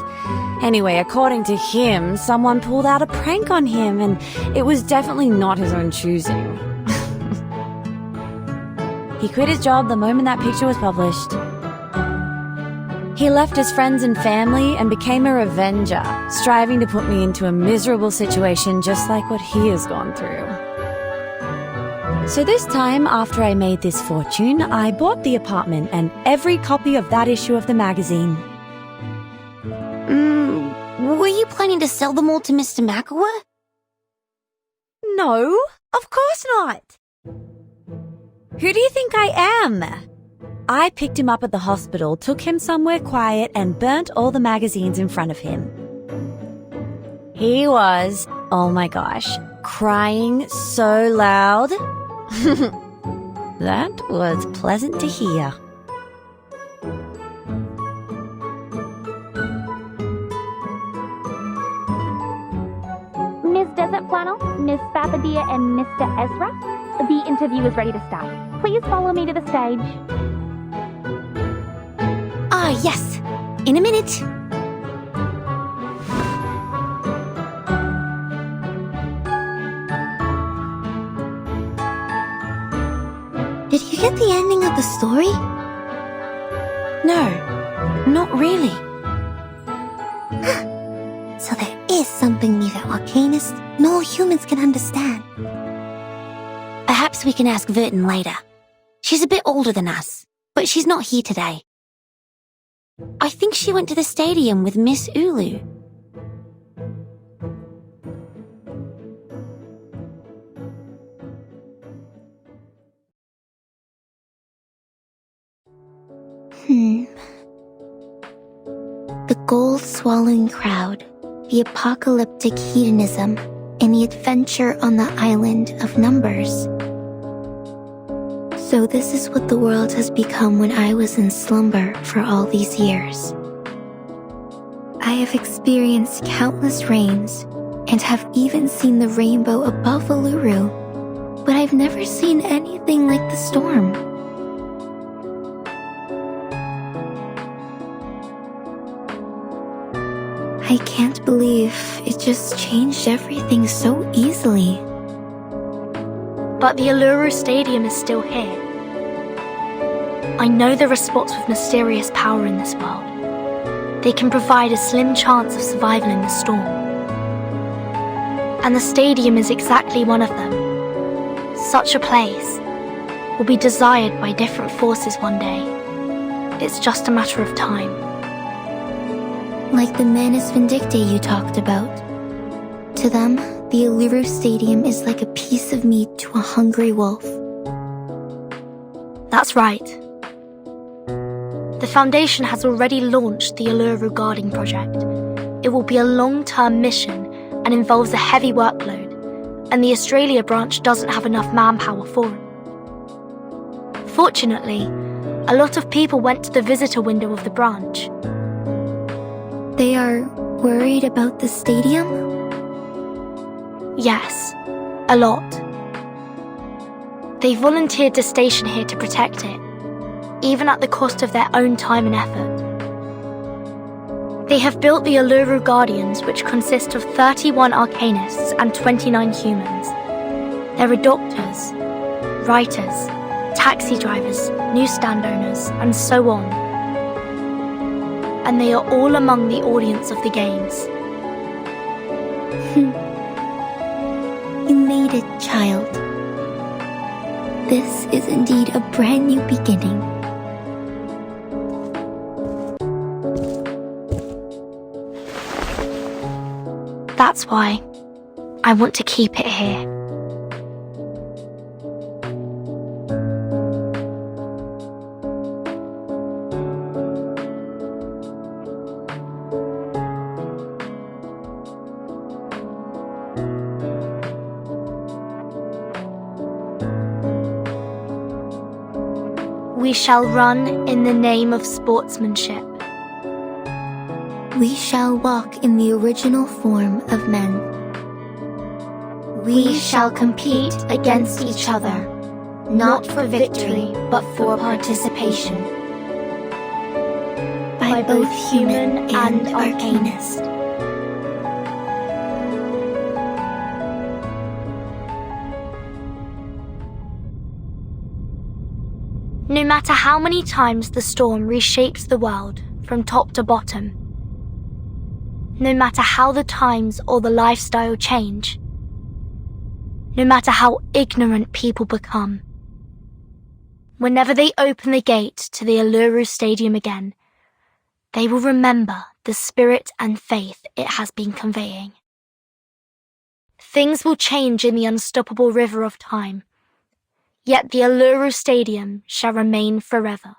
Anyway, according to him, someone pulled out a prank on him, and it was definitely not his own choosing. He quit his job the moment that picture was published. He left his friends and family and became a revenger, striving to put me into a miserable situation just like what he has gone through. So this time, after I made this fortune, I bought the apartment and every copy of that issue of the magazine. Were you planning to sell them all to Mr. Makua? No, of course not. Who do you think I am? I picked him up at the hospital, took him somewhere quiet, and burnt all the magazines in front of him. He was, oh my gosh, crying so loud. That was pleasant to hear. Ms. Desert Flannel, Miss Fabadia, and Mr. Ezra, the interview is ready to start. Please follow me to the stage. Ah, yes. In a minute. Did you get the ending of the story? No, not really. So there is something neither arcanists nor humans can understand. Perhaps we can ask Vertin later. She's a bit older than us, but she's not here today. I think she went to the stadium with Miss Ulu. The gold-swallowing crowd, the apocalyptic hedonism, and the adventure on the island of numbers. So this is what the world has become when I was in slumber for all these years. I have experienced countless rains and have even seen the rainbow above Uluru, but I've never seen anything like the storm. I can't believe it just changed everything so easily. But the Uluru Stadium is still here. I know there are spots with mysterious power in this world. They can provide a slim chance of survival in the storm. And the stadium is exactly one of them. Such a place will be desired by different forces one day. It's just a matter of time. Like the Manus Vindictae you talked about. To them, the Uluru Stadium is like a piece of meat to a hungry wolf. That's right. The Foundation has already launched the Uluru Guarding Project. It will be a long-term mission and involves a heavy workload, and the Australia branch doesn't have enough manpower for it. Fortunately, a lot of people went to the visitor window of the branch. They are worried about the stadium? Yes, a lot. They volunteered to station here to protect it, even at the cost of their own time and effort. They have built the Uluru Guardians, which consist of 31 arcanists and 29 humans. There are doctors, writers, taxi drivers, newsstand owners, and so on. And they are all among the audience of the games. You made it, child. This is indeed a brand new beginning. That's why I want to keep it here. We shall run in the name of sportsmanship. We shall walk in the original form of men. We shall compete against each other, not for victory, but for participation. By both human and arcanist. No matter how many times the storm reshapes the world from top to bottom, no matter how the times or the lifestyle change, no matter how ignorant people become, whenever they open the gate to the Uluru Stadium again, they will remember the spirit and faith it has been conveying. Things will change in the unstoppable river of time, yet the Uluru Stadium shall remain forever.